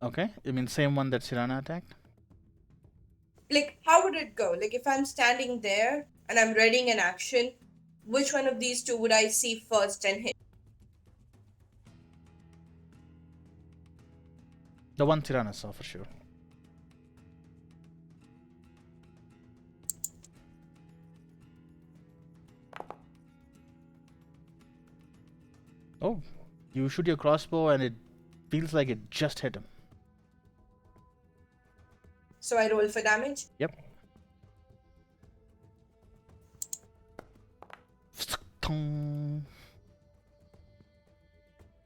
Okay, you mean same one that Sirana attacked? Like, how would it go? Like, if I'm standing there and I'm readying an action, which one of these two would I see first and hit? The one Sirana saw for sure. Oh, you shoot your crossbow and it feels like it just hit him. So I roll for damage? Yep.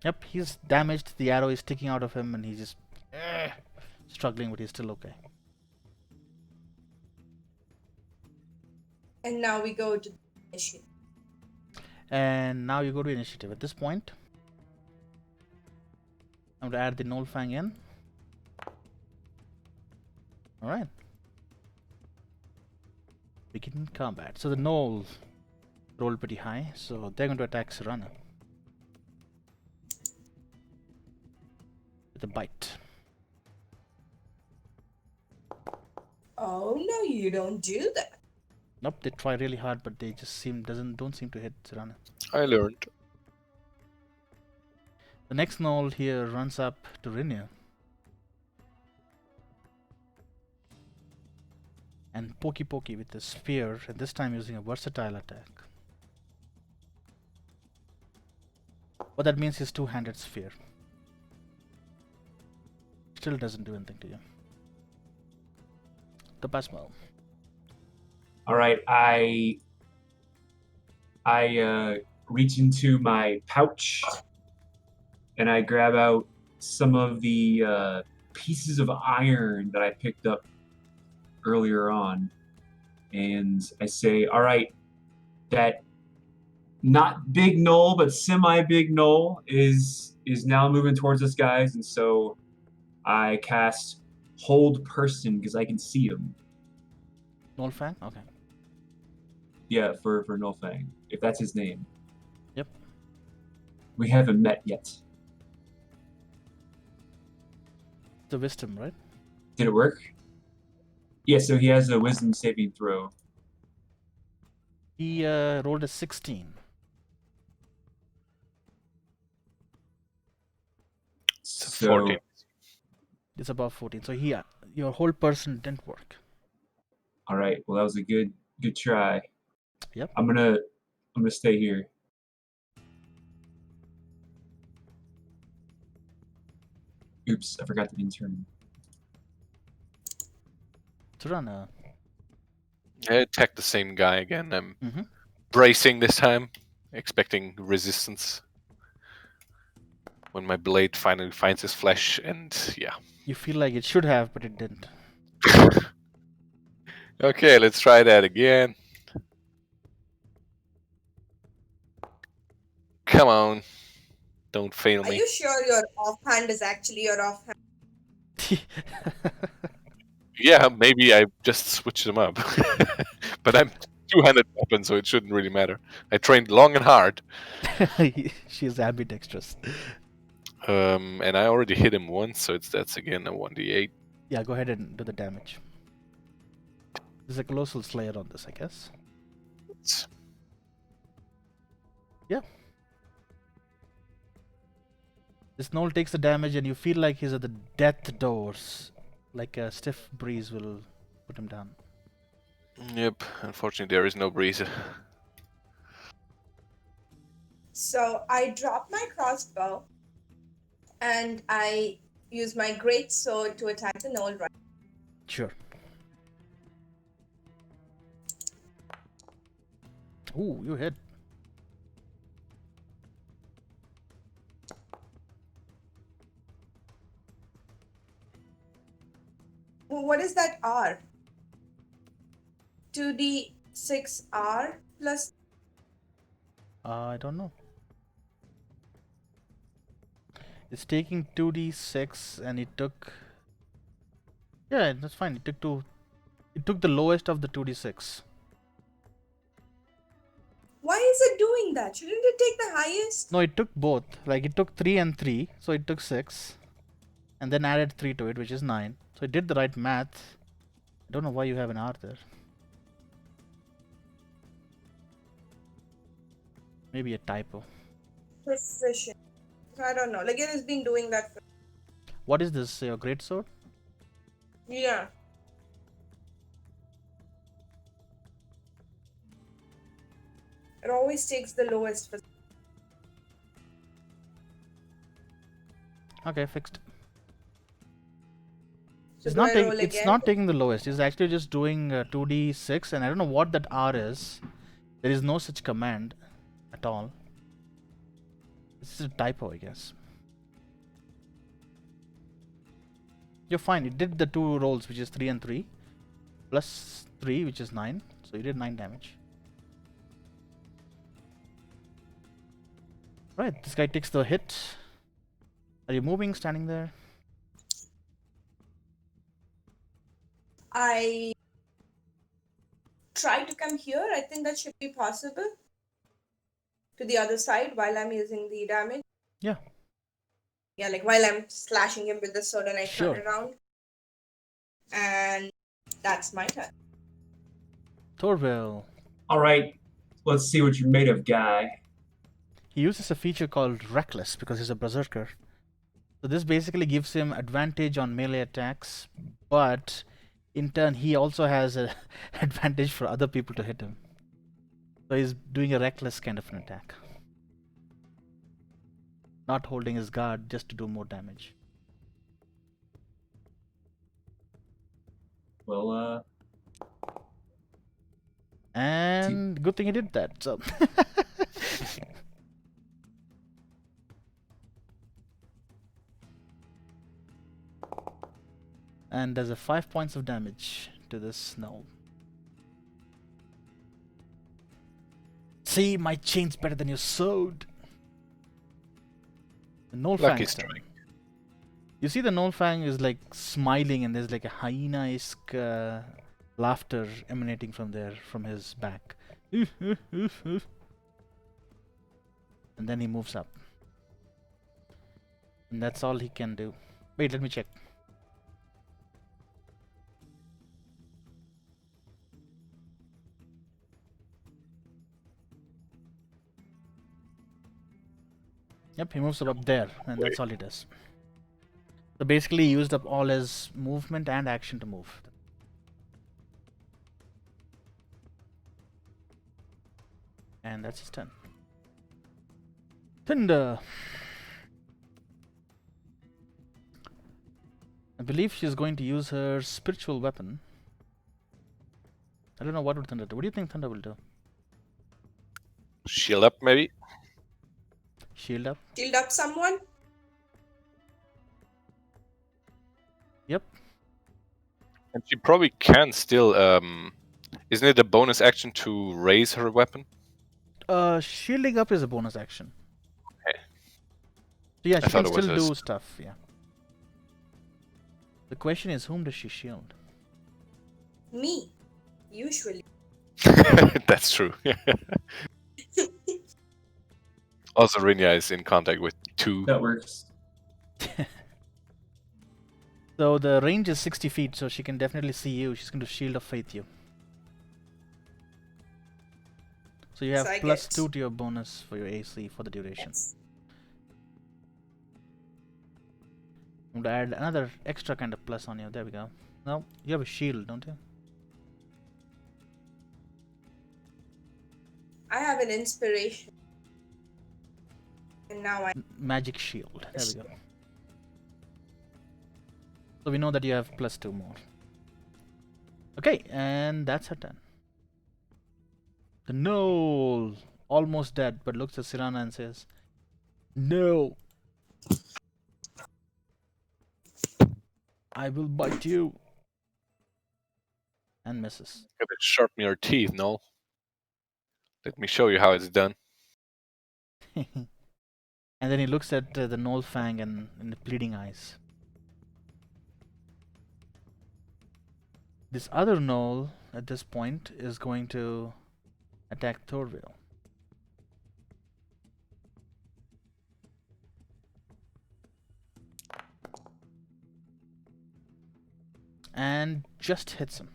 Yep, he's damaged. The arrow is sticking out of him and he's just struggling, but he's still okay. And now we go to the initiative. And now you go to initiative. At this point, I'm going to add the Gnoll Fang in. Alright. Begin combat. So the Gnolls rolled pretty high, so they're going to attack Sirana with a bite. Oh no, you don't do that. Nope, they try really hard, but they just don't seem to hit Sirana. I learned. The next Gnoll here runs up to Rania and pokey with the spear, and this time using a versatile attack. What that means is two-handed spear. Still doesn't do anything to you. Tapasmal. All right, I reach into my pouch and I grab out some of the pieces of iron that I picked up earlier on, and I say, "All right, that not big gnoll but semi-big gnoll is now moving towards us, guys." And so I cast Hold Person because I can see him. Gnoll Fang? Okay. Yeah, for Nolfang, if that's his name. Yep. We haven't met yet. The wisdom, right? Did it work? Yeah, so he has a wisdom saving throw. He rolled a 16. So 14. It's above 14. So your whole person didn't work. all right, well that was a good try. Yep. I'm gonna stay here. Oops, I forgot the intern. Sirana. I attack the same guy again. I'm Mm-hmm. bracing this time, expecting resistance. When my blade finally finds his flesh, and yeah. You feel like it should have, but it didn't. Okay, let's try that again. Come on. Don't fail Are me. you sure your offhand is actually your offhand? Yeah, maybe I just switched them up. But I'm two-handed weapon, so it shouldn't really matter. I trained long and hard. She is ambidextrous. And I already hit him once, so that's again a 1d8. Yeah, go ahead and do the damage. There's a colossal slayer on this, I guess. Yeah. This Gnoll takes the damage and you feel like he's at the death doors. Like a stiff breeze will put him down. Yep, unfortunately there is no breeze. So I drop my crossbow and I use my great sword to attack the gnoll right. Sure. Ooh, you hit. What is that R? 2D. 6R plus. I don't know. It's taking 2d6 and it took. Yeah, that's fine. It took two. It took the lowest of the 2d6. Why is it doing that? Shouldn't it take the highest? No, it took both. Like it took 3 and 3, so it took 6. And then added 3 to it, which is 9. So it did the right math. I don't know why you have an R there. Maybe a typo. Proficient. I don't know. Like it has been doing that for. What is this? Your great sword? Yeah. It always takes the lowest. Okay, fixed. So It's do not I taking. roll It's again? not taking the lowest. It's actually just doing 2d6, and I don't know what that R is. There is no such command at all. This is a typo, I guess. You're fine. It did the 2 rolls, which is 3 and 3, plus 3, which is 9. So you did 9 damage. Right, this guy takes the hit. Are you moving, standing there? I try to come here. I think that should be possible. To the other side while I'm using the damage. Yeah. Yeah, like while I'm slashing him with the sword and I Sure. turn around. And that's my turn. Torville. All right, let's see what you're made of, guy. He uses a feature called Reckless because he's a berserker. So this basically gives him advantage on melee attacks, but in turn he also has an advantage for other people to hit him. So he's doing a reckless kind of an attack. Not holding his guard just to do more damage. Well, And good thing he did that. So and there's a 5 points of damage to this gnoll. See, my chain's better than your sword. The Gnoll Lucky Fang's turn. strike. You see the Gnoll Fang is like smiling and there's like a hyena-esque laughter emanating from there, from his back. And then he moves up. And that's all he can do. Wait, let me check. Yep, he moves up there, and that's all he does. So basically, he used up all his movement and action to move. And that's his turn. Tinder. I believe she's going to use her spiritual weapon. I don't know what would Thunder do. What do you think Thunder will do? Shield up, maybe? Shield up? Shield up someone? Yep. And she probably can still. Isn't it a bonus action to raise her weapon? Shielding up is a bonus action. Okay. So yeah, I she thought can it was still a do stuff, yeah. The question is, whom does she shield? Me. Usually. That's true. Also, Rania is in contact with 2. that works. So the range is 60 feet, so she can definitely see you. She's going to shield of faith you. So you have So I plus get- 2 to your bonus for your AC for the duration. Yes. I'm going to add another extra kind of plus on you. There we go. No, you have a shield, don't you? I have an inspiration. And now I Magic shield. There we go. So we know that you have plus 2 more. Okay, and that's her turn. The Gnoll, almost dead, but looks at Sirana and says, "No, I will bite you." And misses. Gotta sharpen your teeth, no? Let me show you how it's done. And then he looks at the Gnoll Fang and the pleading eyes. This other Gnoll at this point is going to attack Thorville. And just hits him.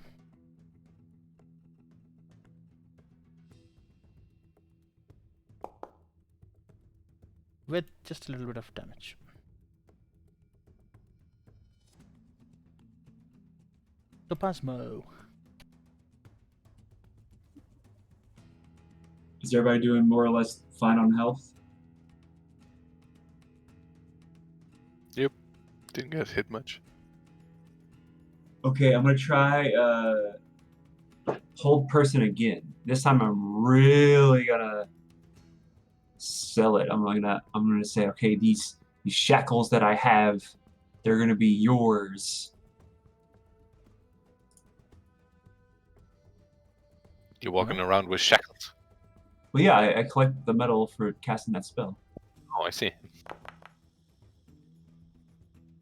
With just a little bit of damage. Topasmo. Is everybody doing more or less fine on health? Didn't get hit much. Okay, I'm gonna try hold person again. This time I'm really gonna sell it. I'm gonna say, okay, these shackles that I have, they're gonna be yours. You're walking around with shackles. Well, yeah, I collect the metal for casting that spell. Oh, I see.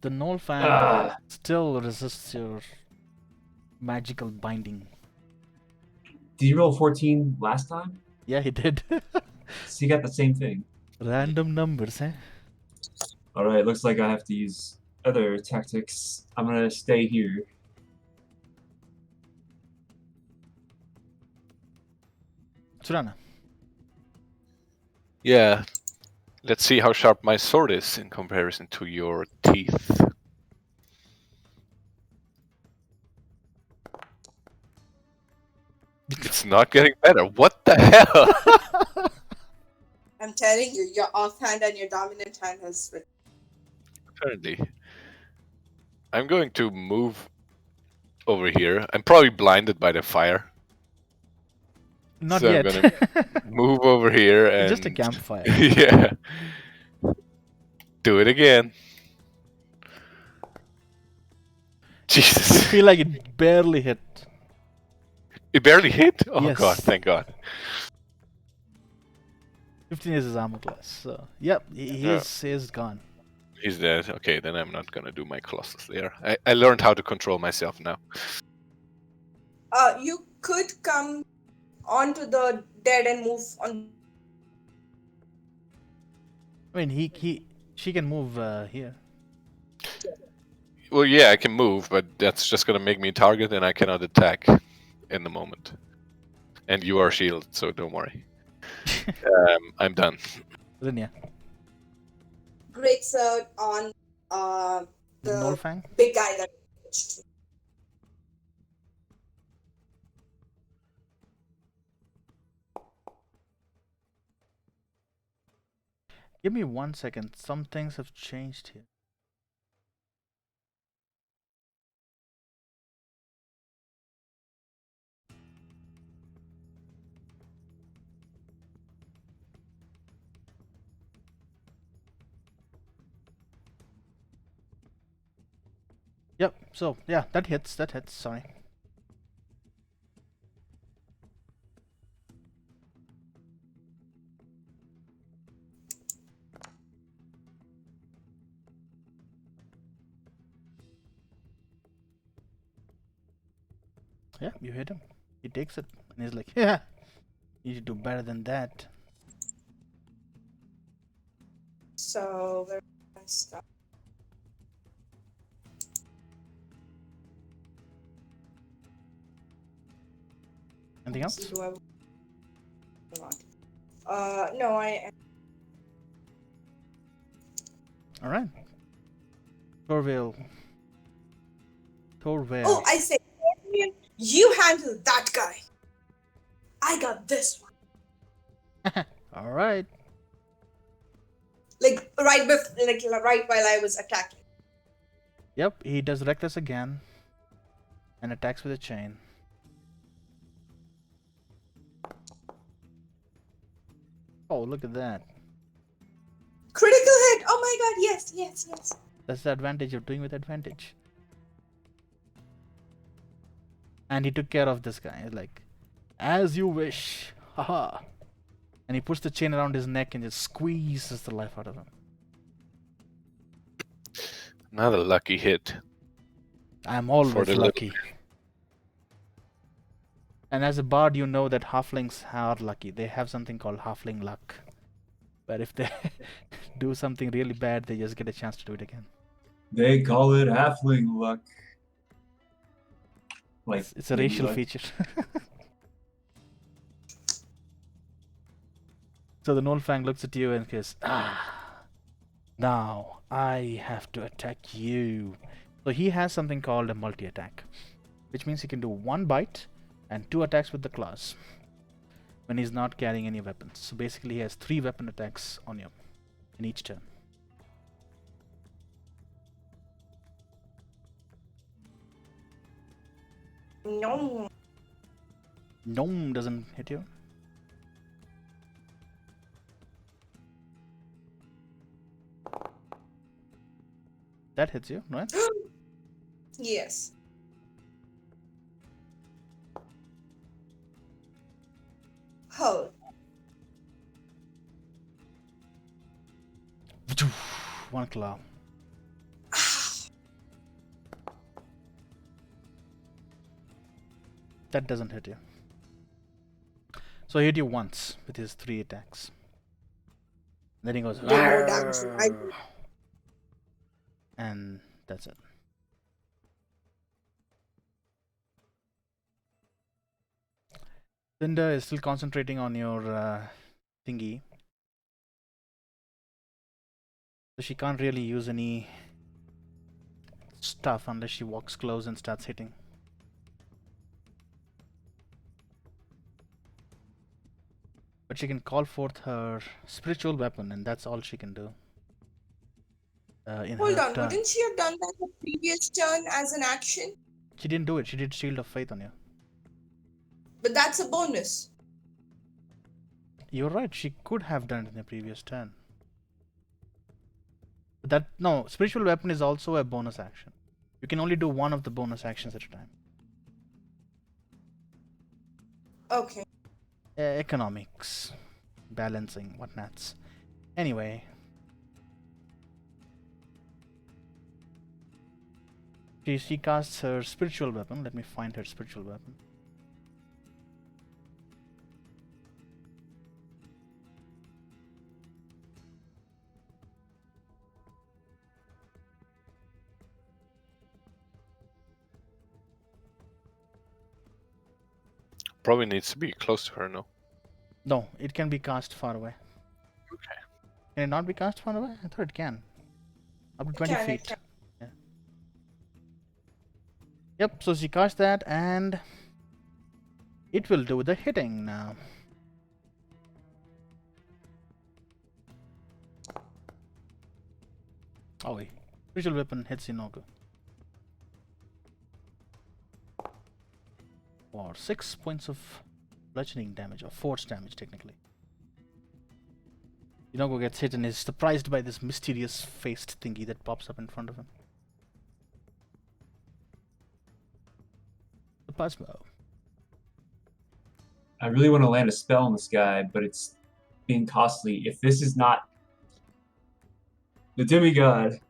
The Gnoll Fang Ah. still resists your magical binding. Did you roll 14 last time? Yeah, he did. So you got the same thing. Random numbers, eh? Alright, looks like I have to use other tactics. I'm gonna stay here. Surana. Yeah. Let's see how sharp my sword is in comparison to your teeth. It's not getting better. What the hell? I'm telling you, your offhand and your dominant hand has. Apparently. I'm going to move over here. I'm probably blinded by the fire. Not So yet. I'm gonna move over here and It's just a campfire. yeah. Do it again. Jesus. I feel like it barely hit. It barely hit? Oh Yes. god, thank god. 15 is his armor class. So, yep, he is gone. He's dead. Okay, then I'm not gonna do my Colossus there. I learned how to control myself now. You could come onto the dead and move on. I mean, she can move here. Well, yeah, I can move, but that's just gonna make me a target and I cannot attack in the moment. And you are shielded, so don't worry. I'm done. Rania. Great sword on The Gnoll Fang. big guy that. Give me 1 second. Some things have changed here. Yep, so, yeah, that hits, sorry. Yeah, you hit him. He takes it, and he's like, yeah, you should do better than that. So where do I start? Anything else? Do I want? No, I. Alright. Thorville. Oh, I say, you handle that guy. I got this one. Alright. Like right while I was attacking. Yep, he does reckless again. And attacks with a chain. Oh, look at that. Critical hit! Oh my god, yes. That's the advantage of doing with advantage. And he took care of this guy. Like, as you wish. Haha. And he puts the chain around his neck and just squeezes the life out of him. Another lucky hit. I'm always the lucky. And as a bard, you know that halflings are lucky. They have something called halfling luck. But if they do something really bad, they just get a chance to do it again. They call it halfling luck. Like It's a maybe racial like- feature. So the Gnolfang looks at you and goes, now I have to attack you. So he has something called a multi-attack, which means he can do 1 bite and 2 attacks with the claws when he's not carrying any weapons. So basically he has 3 weapon attacks on you in each turn. No. Gnome doesn't hit you. That hits you, right? Yes. Hold. 1 claw. That doesn't hit you. So he hit you once with his 3 attacks. Then he goes, Do more damage than I do. and that's it. Linda is still concentrating on your thingy. So she can't really use any stuff unless she walks close and starts hitting. But she can call forth her spiritual weapon, and that's all she can do. In Hold her on, turn. wouldn't she have done that the previous turn as an action? She didn't do it. She did Shield of Faith on you. But that's a bonus. You're right. She could have done it in the previous turn. But no, spiritual weapon is also a bonus action. You can only do one of the bonus actions at a time. Okay. Economics, balancing, whatnots. Anyway. She casts her spiritual weapon. Let me find her spiritual weapon. Probably needs to be close to her, no? No, it can be cast far away. Okay. Can it not be cast far away? I thought it can. Up to 20 Can, it feet. can. Yeah. Yep, so she cast that and it will do the hitting now. Oh wait. Spiritual weapon hits Inogu. For 6 points of bludgeoning damage, or force damage technically. Inogu gets hit and is surprised by this mysterious faced thingy that pops up in front of him. The Pasmo. I really want to land a spell on this guy, but it's being costly. If this is not the demigod,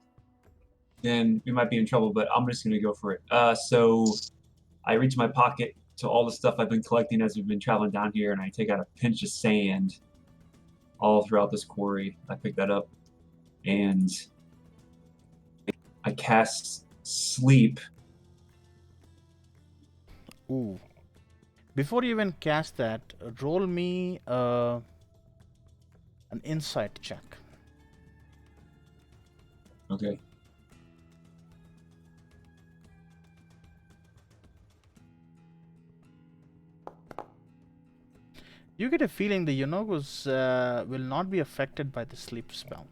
then we might be in trouble, but I'm just going to go for it. So I reach my pocket to all the stuff I've been collecting as we've been traveling down here, and I take out a pinch of sand all throughout this quarry. I pick that up, and I cast Sleep. Ooh. Before you even cast that, roll me an insight check. Okay. You get a feeling the Yonogus will not be affected by the sleep spell.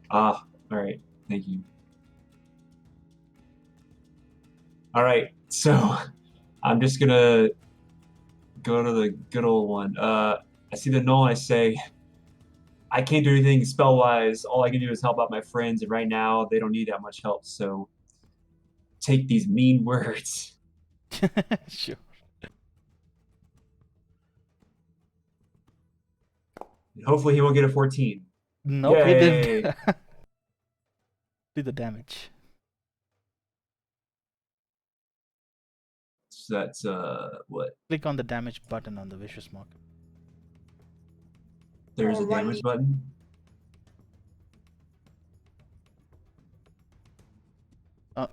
Ah, all right. Thank you. All right, so I'm just gonna go to the good old one. I see the null and I say, I can't do anything spell-wise. All I can do is help out my friends, and right now they don't need that much help. So take these mean words. Sure. Hopefully he won't get a 14. Nope, he Yay. didn't. Do the damage. So that's what? Click on the damage button on the vicious mark. There's Oh, a damage 1d. button.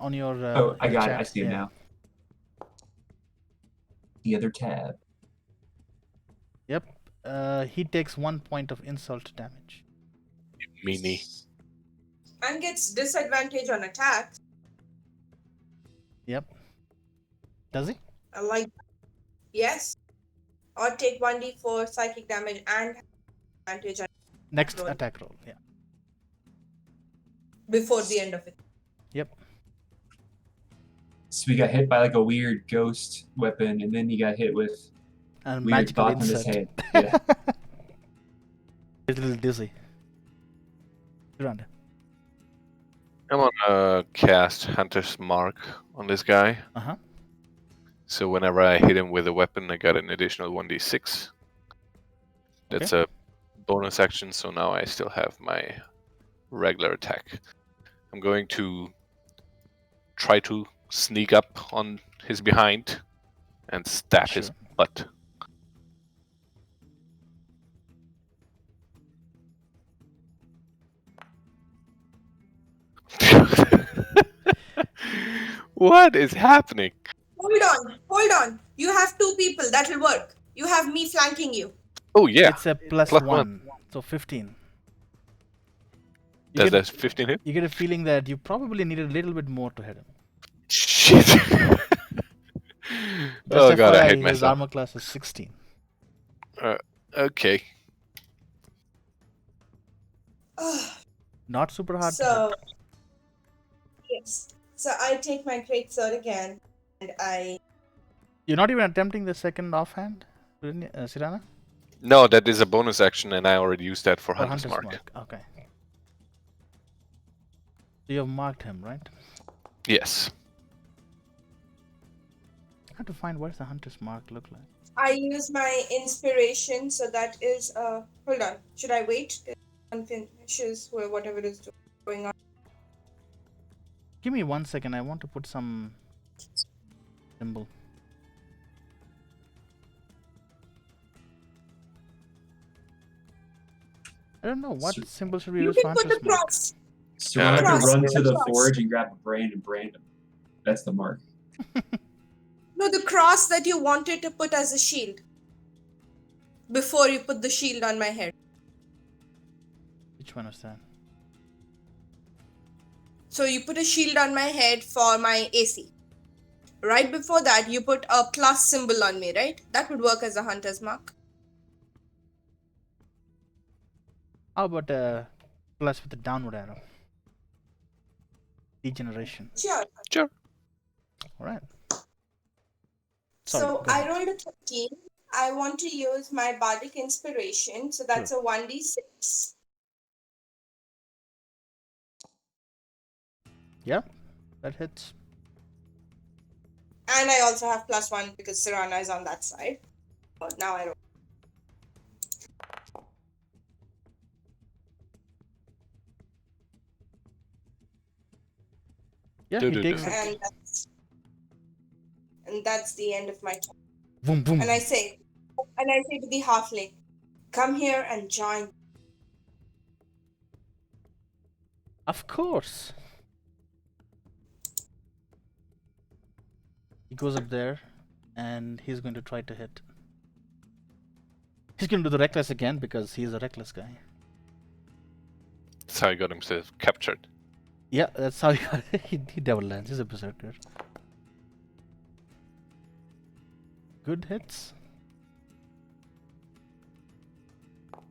On your Oh, I got it. chat, I see it yeah. now. The other tab. Yep. He takes 1 point of insult damage. Meanie. And gets disadvantage on attacks. Yep. Does he? I like that. Yes. Or take 1d4 psychic damage and advantage on Next roll. attack roll. Yeah. Before the end of it. Yep. So we got hit by like a weird ghost weapon, and then he got hit with And weird magical thoughts in his insert. head. Yeah. He's a little dizzy. Randa. I'm gonna cast Hunter's Mark on this guy. Uh-huh. So whenever I hit him with a weapon, I got an additional 1d6. That's a bonus action, so now I still have my regular attack. I'm going to try to sneak up on his behind and stab his Sure. butt. What is happening? Hold on. You have 2 people. That will work. You have me flanking you. Oh yeah. It's a plus Plus 1. So 15. You Does get, that 15 hit? you get a feeling that you probably needed a little bit more to hit him. Shit. Just Oh god, I FYI, hate his myself. armor class is 16. Okay. Not super hard to So, hit. yes. So I take my great sword again, and I. You're not even attempting the second offhand, Sirana? No, that is a bonus action, and I already used that for Or Hunter's Mark. Okay. So you have marked him, right? Yes. I have to find what does the Hunter's Mark look like. I use my inspiration, so that is hold on. Should I wait? One finishes whatever is going on. Give me 1 second, I want to put some symbol. I don't know, what symbol should we You use for can put Hunter's the Mark? cross. So we'll have to Cross. run to the Cross. forge and grab a brand and brand him. That's the mark. No, the cross that you wanted to put as a shield. Before you put the shield on my head. Which one is that? So you put a shield on my head for my AC. Right before that, you put a plus symbol on me, right? That would work as a hunter's mark. How about plus with the downward arrow? Degeneration. Sure. Sure. Alright. So go I ahead. rolled a 13. I want to use my Bardic inspiration. So that's a 1d6. Yeah, that hits. And I also have plus 1 because Sirana is on that side. But now I roll. Yeah, Do, he do, takes do. it. And that's the end of my turn. Boom, boom. And I say to the halfling, come here and join. Of course. He goes up there and he's going to try to hit. He's going to do the reckless again because he's a reckless guy. That's how he got himself captured. Yeah, that's how he double lands. He's a berserker. Good hits.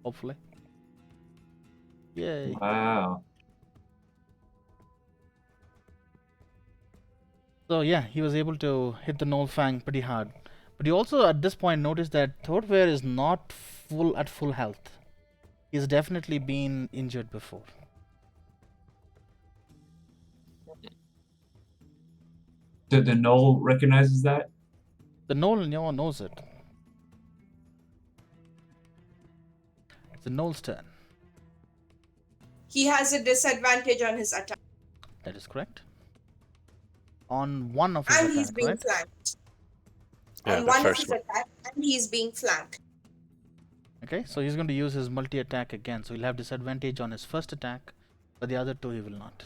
Hopefully. Yay. Wow. So yeah, he was able to hit the Gnoll Fang pretty hard. But you also at this point notice that Thorware is not at full health. He's definitely been injured before. The Gnoll recognizes that? The Gnoll knows it. It's the Gnoll's turn. He has a disadvantage on his attack. That is correct. On one of his And he's attack, being right? flanked. Yeah, On the one of first his one. attack, and he's being flanked. Okay, so he's going to use his multi-attack again. So he'll have disadvantage on his first attack, but the other two he will not.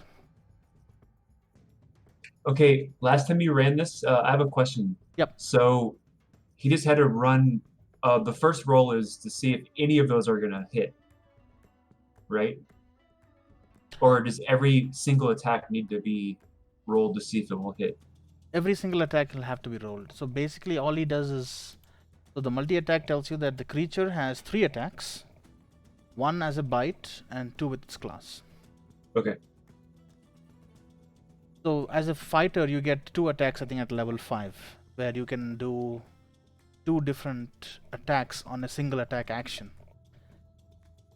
Okay, last time you ran this, I have a question. Yep. So he just had to run. The first roll is to see if any of those are gonna hit, right? Or does every single attack need to be rolled to see if it will hit? Every single attack will have to be rolled. So basically all he does is, so the multi-attack tells you that the creature has 3 attacks, 1 as a bite and 2 with its class. Okay. So as a fighter you get 2 attacks I think at level 5, where you can do 2 different attacks on a single attack action.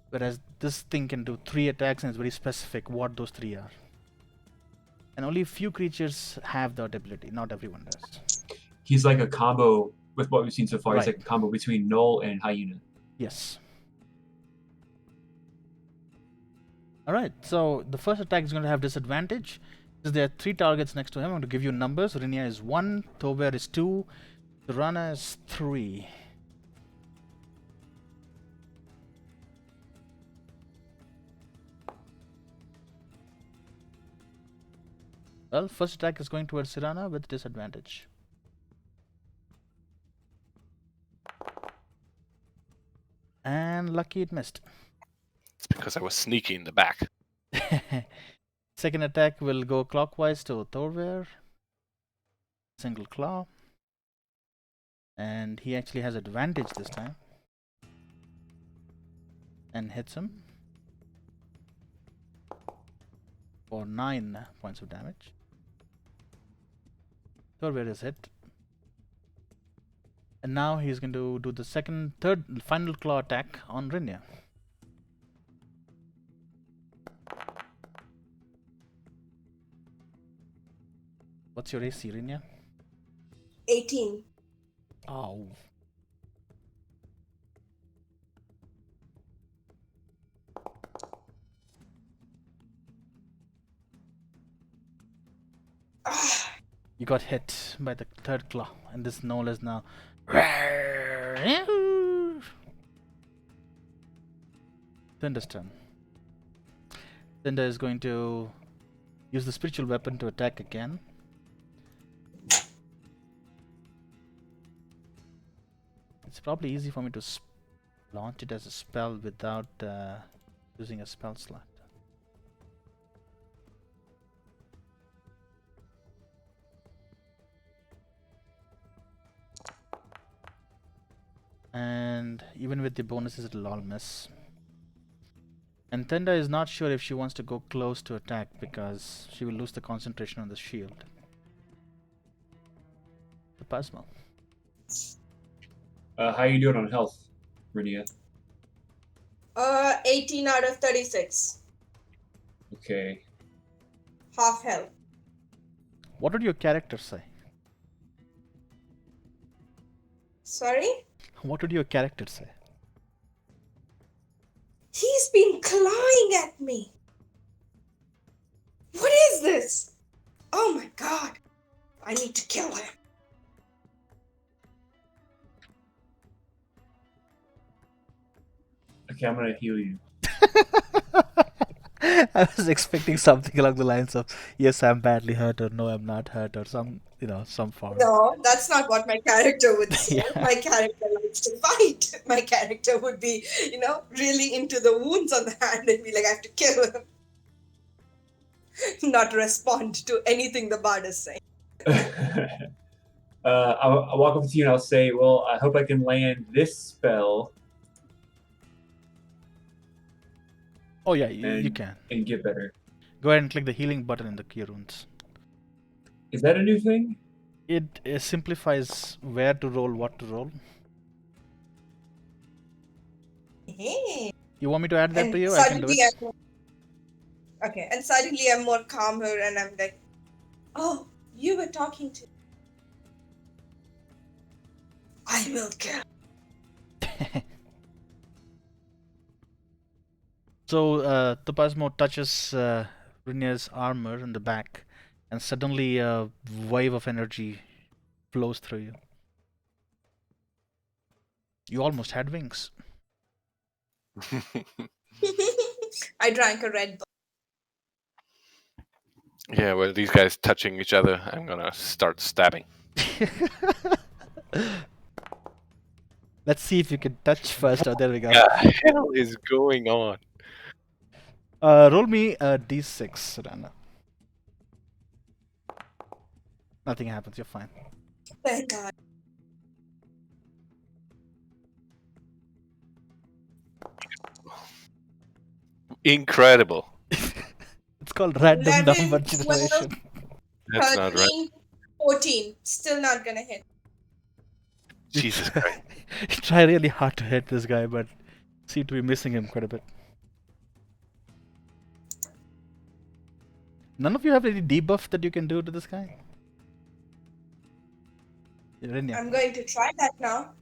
Whereas this thing can do 3 attacks and it's very specific what those 3 are. And only few creatures have that ability, not everyone does. He's like a combo with what we've seen so far. He's Right. like a combo between Gnoll and Hyena. Yes. Alright, so the first attack is going to have disadvantage. Because there are 3 targets next to him. I'm going to give you numbers. Rania is 1, Tover is 2, Rana is 3. Well, first attack is going towards Sirana with disadvantage. And lucky it missed. It's because I was sneaky in the back. Second attack will go clockwise to Thorver. Single claw. And he actually has advantage this time. And hits him for 9 points of damage. Thorver is hit. And now he's going to do the third, final claw attack on Rania. What's your AC, Rania? 18. Oh. Ah, You got hit by the third claw, and this Gnoll is now. Thunder's turn. Thunder is going to use the spiritual weapon to attack again. It's probably easy for me to launch it as a spell without using a spell slot. And even with the bonuses it'll all miss. And Thunder is not sure if she wants to go close to attack because she will lose the concentration on the shield. The Pasmo. How you doing on health, Rania? 18 out of 36. Okay. Half health. What would your character say? Sorry? What would your character say? He's been clawing at me. What is this? Oh my god. I need to kill him. Okay, I'm gonna heal you. I was expecting something along the lines of yes, I'm badly hurt, or no, I'm not hurt, or some form. No, that's not what my character would say. Yeah. My character likes to fight. My character would be, really into the wounds on the hand and be like, I have to kill him. Not respond to anything the bard is saying. I'll walk up to you and I'll say, well, I hope I can land this spell Oh yeah, you can. and get better. Go ahead and click the healing button in the key runes. Is that a new thing? It simplifies where to roll, what to roll. Hey. You want me to add that And to you? I can do suddenly it. Okay, and suddenly I'm more calmer and I'm like, oh, you were talking to. I will kill. So Topazmo touches Rania's armor in the back, and suddenly a wave of energy flows through you. You almost had wings. I drank a Red Bull. Yeah, well, these guys touching each other, I'm gonna start stabbing. Let's see if you can touch first. Oh, there we go. What the hell is going on? Roll me a d6, Rana. Nothing happens. You're fine. Thank God. Incredible. It's called random 11, number 12, generation. That's not right. 13, 14. Still not gonna hit. Jesus Christ. Try really hard to hit this guy, but seem to be missing him quite a bit. None of you have any debuff that you can do to this guy? Rania. I'm going to try that now.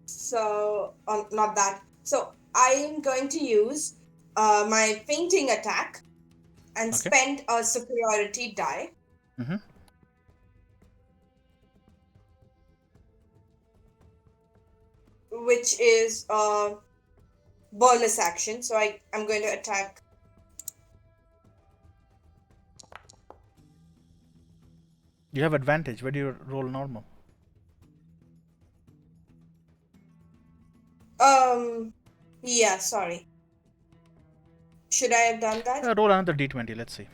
So, not that. So, I am going to use my fainting attack and Okay. spend a superiority die. Mm-hmm. Which is a bonus action. So, I'm going to attack. You have advantage. Where do you roll normal? Yeah, sorry. Should I have done that? Roll another d20. Let's see.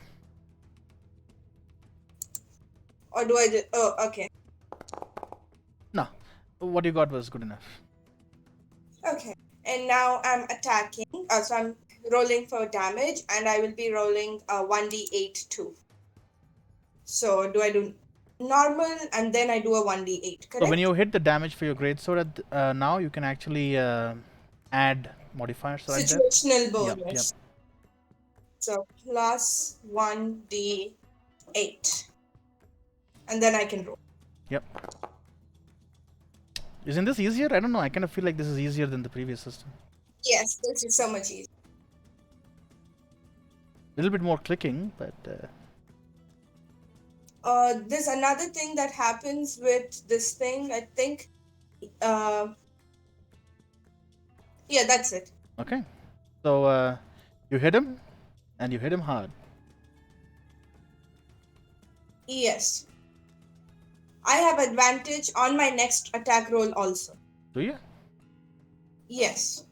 Or do I just. Oh, okay. No. What you got was good enough. Okay. And now I'm attacking. So I'm rolling for damage, and I will be rolling 1d8 too. So do I do normal and then I do a 1d8, correct? So when you hit the damage for your greatsword, now you can actually add modifiers right there. Situational Yep, bonus. So plus 1d8. And then I can roll. Yep. Isn't this easier? I don't know. I kind of feel like this is easier than the previous system. Yes, this is so much easier. A little bit more clicking, but There's another thing that happens with this thing, I think. Yeah, that's it. okay. So you hit him, and you hit him hard. Yes. I have advantage on my next attack roll also. Do you? Yes.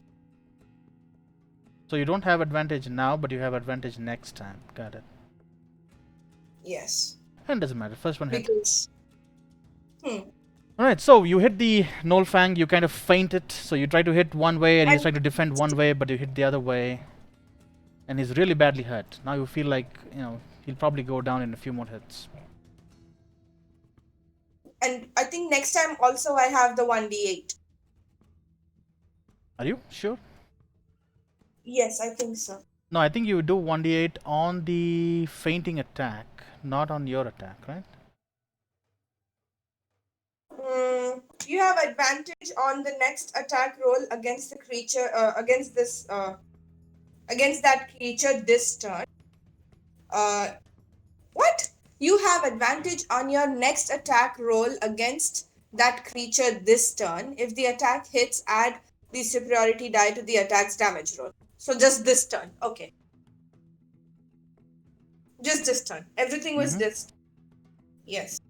So you don't have advantage now, but you have advantage next time. Got it. Yes. And doesn't matter. First one hit. Because. Alright, so you hit the Gnolfang, you kind of feint it. So you try to hit one way and he's trying to defend one way, but you hit the other way. And he's really badly hurt. Now you feel like, he'll probably go down in a few more hits. And I think next time also I have the 1d8. Are you sure? Yes, I think so. No, I think you do 1d8 on the fainting attack, not on your attack, right? You have advantage on the next attack roll against the creature, against that creature this turn. What? You have advantage on your next attack roll against that creature this turn. If the attack hits, add the superiority die to the attack's damage roll. So just this turn. Okay. Just this turn. Everything was this. Yes.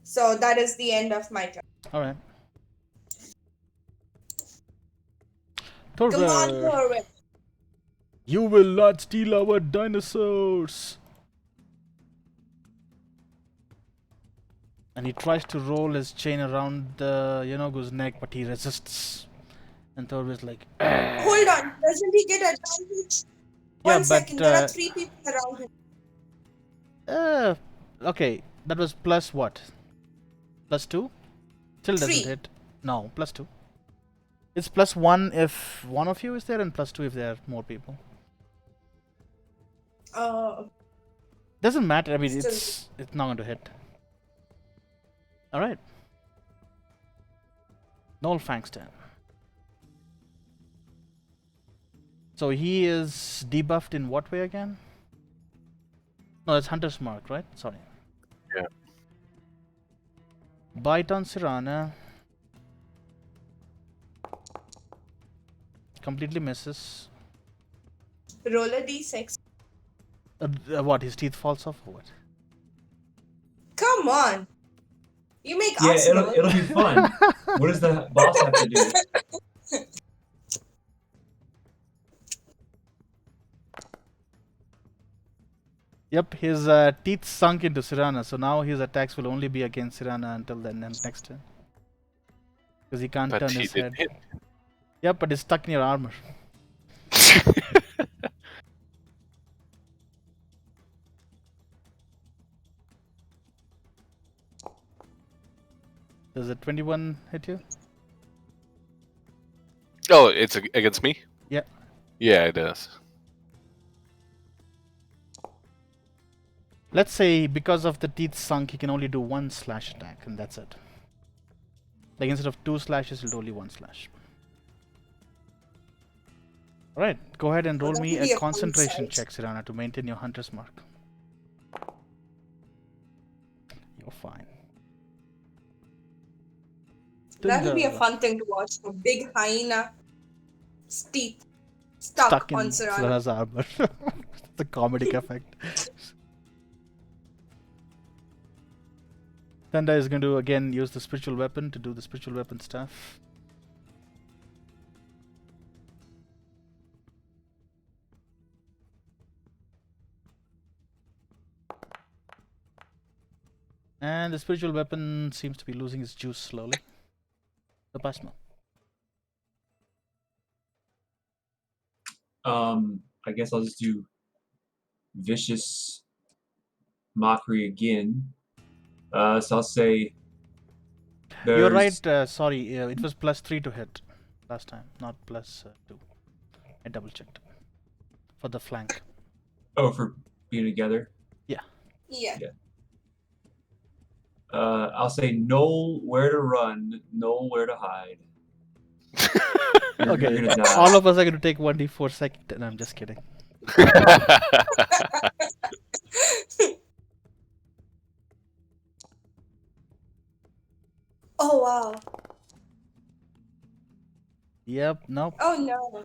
So that is the end of my turn. Alright. Come on, Torvald, Thorwin. you will not steal our dinosaurs! And he tries to roll his chain around Yenogu's neck, but he resists. And Thorvald's like, Hold on. Doesn't he get advantage? Yeah, One second. but, There are 3 people around him. okay, that was plus what? Plus 2? Still doesn't 3. hit. No, plus 2. It's plus 1 if one of you is there, and plus 2 if there are more people. Doesn't matter. I mean, Still. it's not going to hit. All right. Gnolfang's turn. So he is debuffed in what way again? No, that's Hunter's Mark, right? Sorry. Yeah. Bite on Sirana. Completely misses. Roll a d6. What? His teeth falls off or what? Come on. You make Yeah, us roll. it'll be fun. What does the boss have to do? Yep, his teeth sunk into Sirana, so now his attacks will only be against Sirana until then and next turn. Because he can't But turn he his didn't head. hit. Yep, but it's stuck in your armor. Does a 21 hit you? Oh, it's against me? Yeah. Yeah, it does. Let's say because of the teeth sunk, he can only do one slash attack, and that's it. Like instead of 2 slashes, he'll do only 1 slash. Alright, go ahead and roll that me will be a a fun concentration sight. check, Sirana, to maintain your Hunter's Mark. You're fine. That will be a Dunda. fun thing to watch. A big hyena teeth stuck In on Serana. Sirana's armor. It's a comedic effect. Thunda is going to again use the spiritual weapon to do the spiritual weapon stuff. And the spiritual weapon seems to be losing its juice slowly. The Pasma. I guess I'll just do vicious mockery again. So I'll say You're there's right, sorry, it was +3 to hit last time, not +2. I double checked. For the flank. for being together. Yeah. I'll say know where to run, know where to hide. You're Okay, gonna die. all of us are going to take 1d4 second. No, I'm just kidding. Oh wow. Yep, nope. Oh no.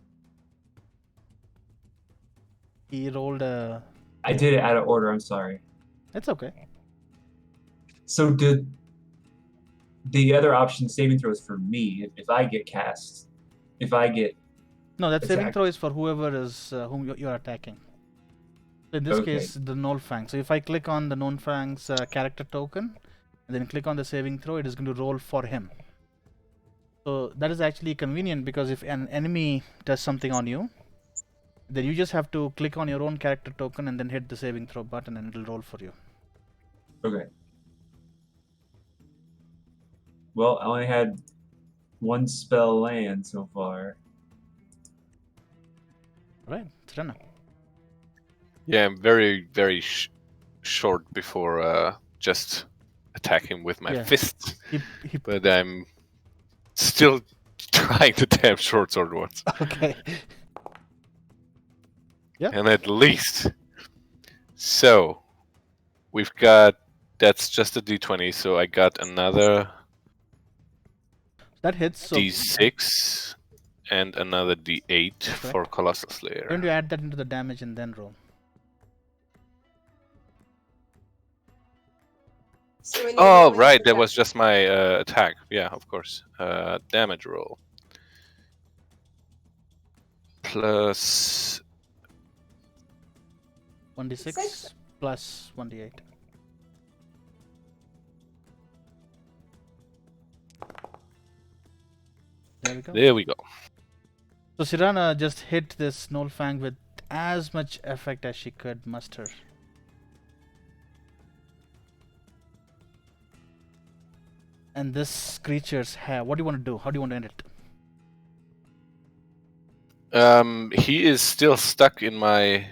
He rolled a... I did it out of order. I'm sorry. It's okay. So did the other option saving throws for me if I get cast? If I get No, that saving attacked. throw is for whoever is whom you're attacking. So in this Okay. case, the Gnolfang. So if I click on the Gnolfang's character token, and then click on the saving throw, it is going to roll for him. So that is actually convenient because if an enemy does something on you, then you just have to click on your own character token and then hit the saving throw button and it'll roll for you. Okay. Well, I only had one spell land so far. Alright, Serena. Yeah, I'm very, very short before just attacking with my Yeah. fists. He But I'm still trying the damn short sword once. okay. Yeah. And at least. So, we've got. That's just a d20, so I got another That hits. So d6 and another d8 for Colossal Slayer. going to add that into the damage and then roll. So when you Oh, damage right, the that was just my attack. Yeah, of course. Damage roll. Plus 1d6 Six. plus 1d8. There we go. There we go. So Sirana just hit this Gnolfang with as much effect as she could muster. And this creature's hair, what do you want to do? How do you want to end it? He is still stuck in my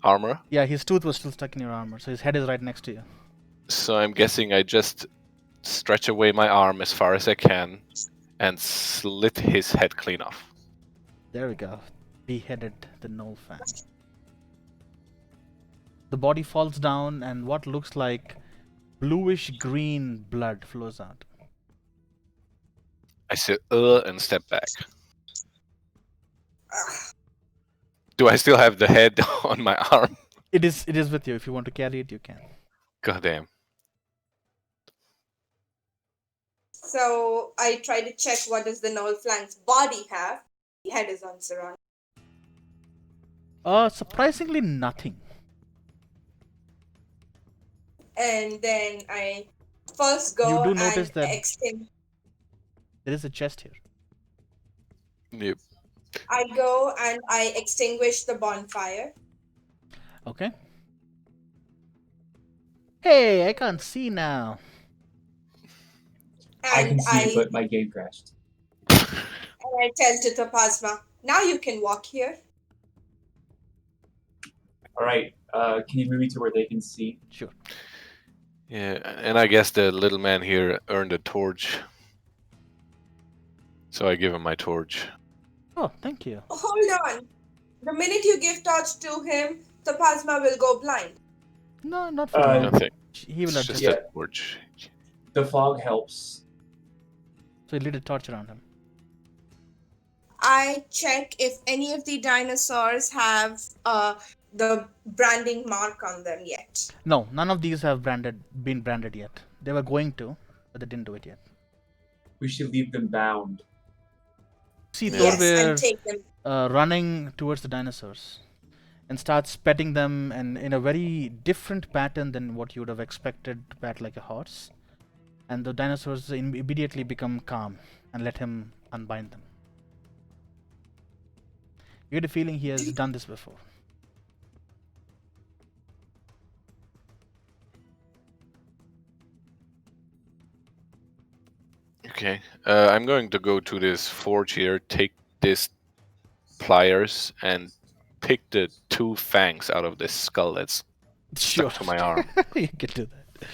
armor, Yeah, his tooth was still stuck in your armor, so his head is right next to you. so I'm guessing I just stretch away my arm as far as I can and slit his head clean off. There we go. Beheaded the Gnoll Fang. The body falls down, and what looks like bluish green blood flows out. I said, and step back. Ugh. Do I still have the head on my arm? It is with you. If you want to carry it, you can. Goddamn. So I try to check what does the Gnoll Flank's body have. The head is on Saran. Surprisingly nothing. And then I first go You do and notice that- extinguish. There is a chest here. Yep. I go and I extinguish the bonfire. Okay. Hey, I can't see now. And I can see, but my game crashed. and I tell Titapasma, now you can walk here. All right, can you move me to where they can see? Sure. Yeah, and I guess the little man here earned a torch. So I give him my torch. Oh, thank you. Hold on. The minute you give torch to him, Tapasma will go blind. No, not for Uh, now. Nothing. He will It's adjust. just Yeah. a torch. The fog helps. So you lit a torch around him. I check if any of the dinosaurs have the branding mark on them yet. No, none of these have been branded yet. They were going to, but they didn't do it yet. We should leave them bound. See Yes, Thorbear and take them. running towards the dinosaurs and starts petting them, and in a very different pattern than what you would have expected to pat like a horse. And the dinosaurs immediately become calm and let him unbind them. You get a feeling he has done this before. Okay. I'm going to go to this forge here, take this pliers, and pick the two fangs out of this skull that's Sure. stuck to my arm. You can do that.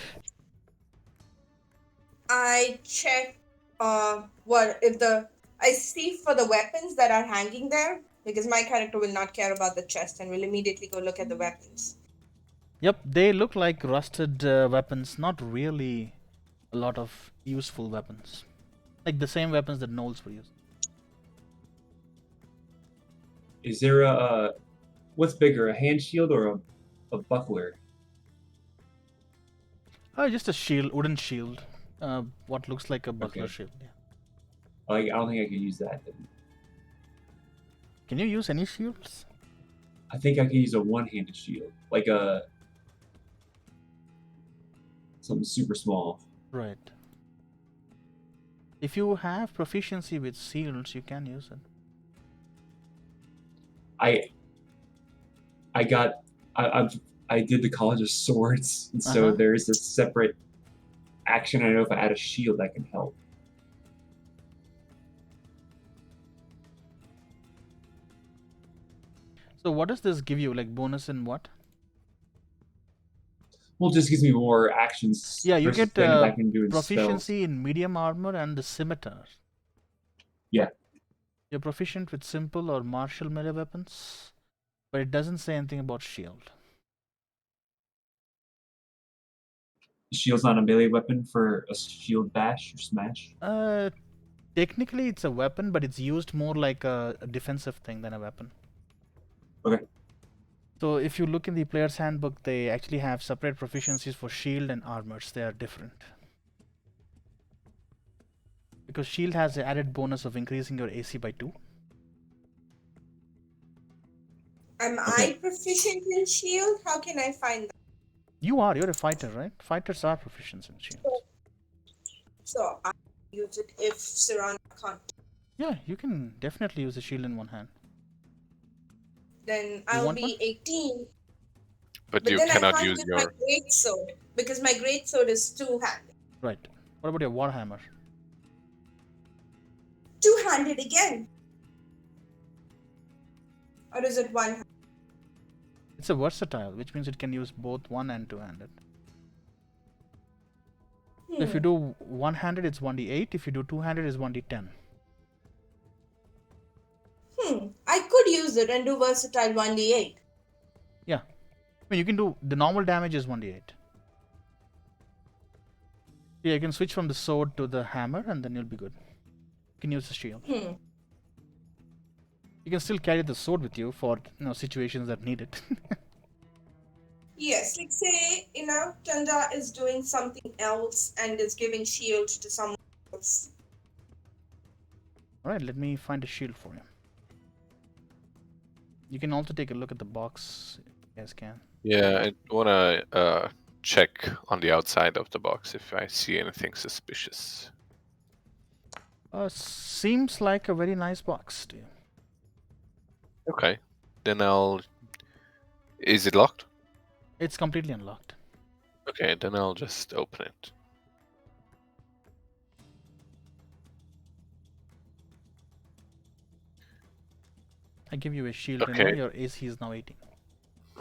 I check what if I see for the weapons that are hanging there, because my character will not care about the chest and will immediately go look at the weapons. Yep, they look like rusted weapons, not really a lot of useful weapons. Like the same weapons that Knolls were using. Is there a what's bigger, a hand shield or a buckler? Oh, just a shield, wooden shield. What looks like a buckler Okay. shield. Yeah. Like, I don't think I can use that. Can you use any shields? I think I can use a one-handed shield, like something super small. Right. If you have proficiency with shields, you can use it. I did the College of Swords, and so Uh-huh. there's a separate action. I know if I add a shield, that can help. So what does this give you? Like bonus in what? Well, it just gives me more actions. Yeah, you versus get putting it back into doing proficiency spells. in medium armor and the scimitar. Yeah. You're proficient with simple or martial melee weapons, but it doesn't say anything about shield. Shield's not a melee weapon for a shield bash or smash. Technically it's a weapon, but it's used more like a defensive thing than a weapon. Okay. So if you look in the player's handbook, they actually have separate proficiencies for shield and armors. They are different. Because shield has the added bonus of increasing your AC by 2. Am Okay. I proficient in shield? How can I find that? You're a fighter, right? Fighters are proficient in shield. So I use it if Saran can't. Yeah, you can definitely use a shield in one hand. Then I'll want be one? 18. But But you then I cannot can't use use my your. great sword because my great sword is two-handed. Right. What about your warhammer? Two-handed again. Or is it one? It's a versatile, which means it can use both one and two-handed. So if you do one-handed, it's 1d8. If you do two-handed, it's 1d10. it? And do versatile 1d8. I mean, you can do the normal damage is 1d8. Yeah, you can switch from the sword to the hammer, and then you'll be good. You can use the shield. Hmm. You can still carry the sword with you for situations that need it. Yes, like say, Tanda is doing something else and is giving shield to someone else. All right, let me find a shield for you. You can also take a look at the box, if you guys can. Yeah, I wanna check on the outside of the box if I see anything suspicious. Seems like a very nice box to you. Okay, then I'll. Is it locked? It's completely unlocked. Okay, then I'll just open it. I give you a shield, Okay. and your AC is now 18.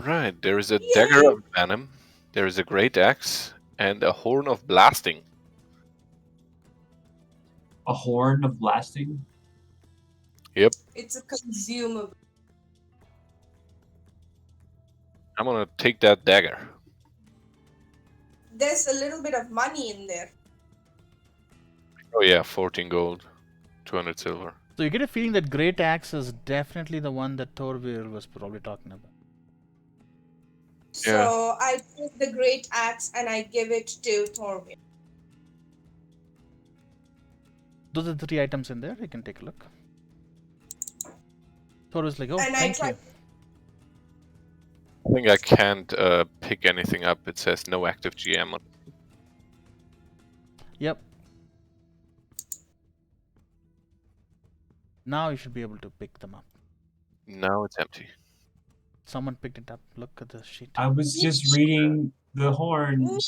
Right, there is a dagger of venom, there is a great axe, and a horn of blasting. A horn of blasting. It's a consumable. I'm gonna take that dagger. There's a little bit of money in there. Oh yeah, 14 gold, 200 silver. So you get a feeling that Great Axe is definitely the one that Thorvir was probably talking about. So I take the great axe and I give it to Thorvir. Those are the 3 items in there. You can take a look. Thorvir's like, oh, And I thank try- you. I think I can't pick anything up. It says no active GM on. Yep. Now you should be able to pick them up. Now it's empty. Someone picked it up. Look at the sheet. I was just reading the horn. Who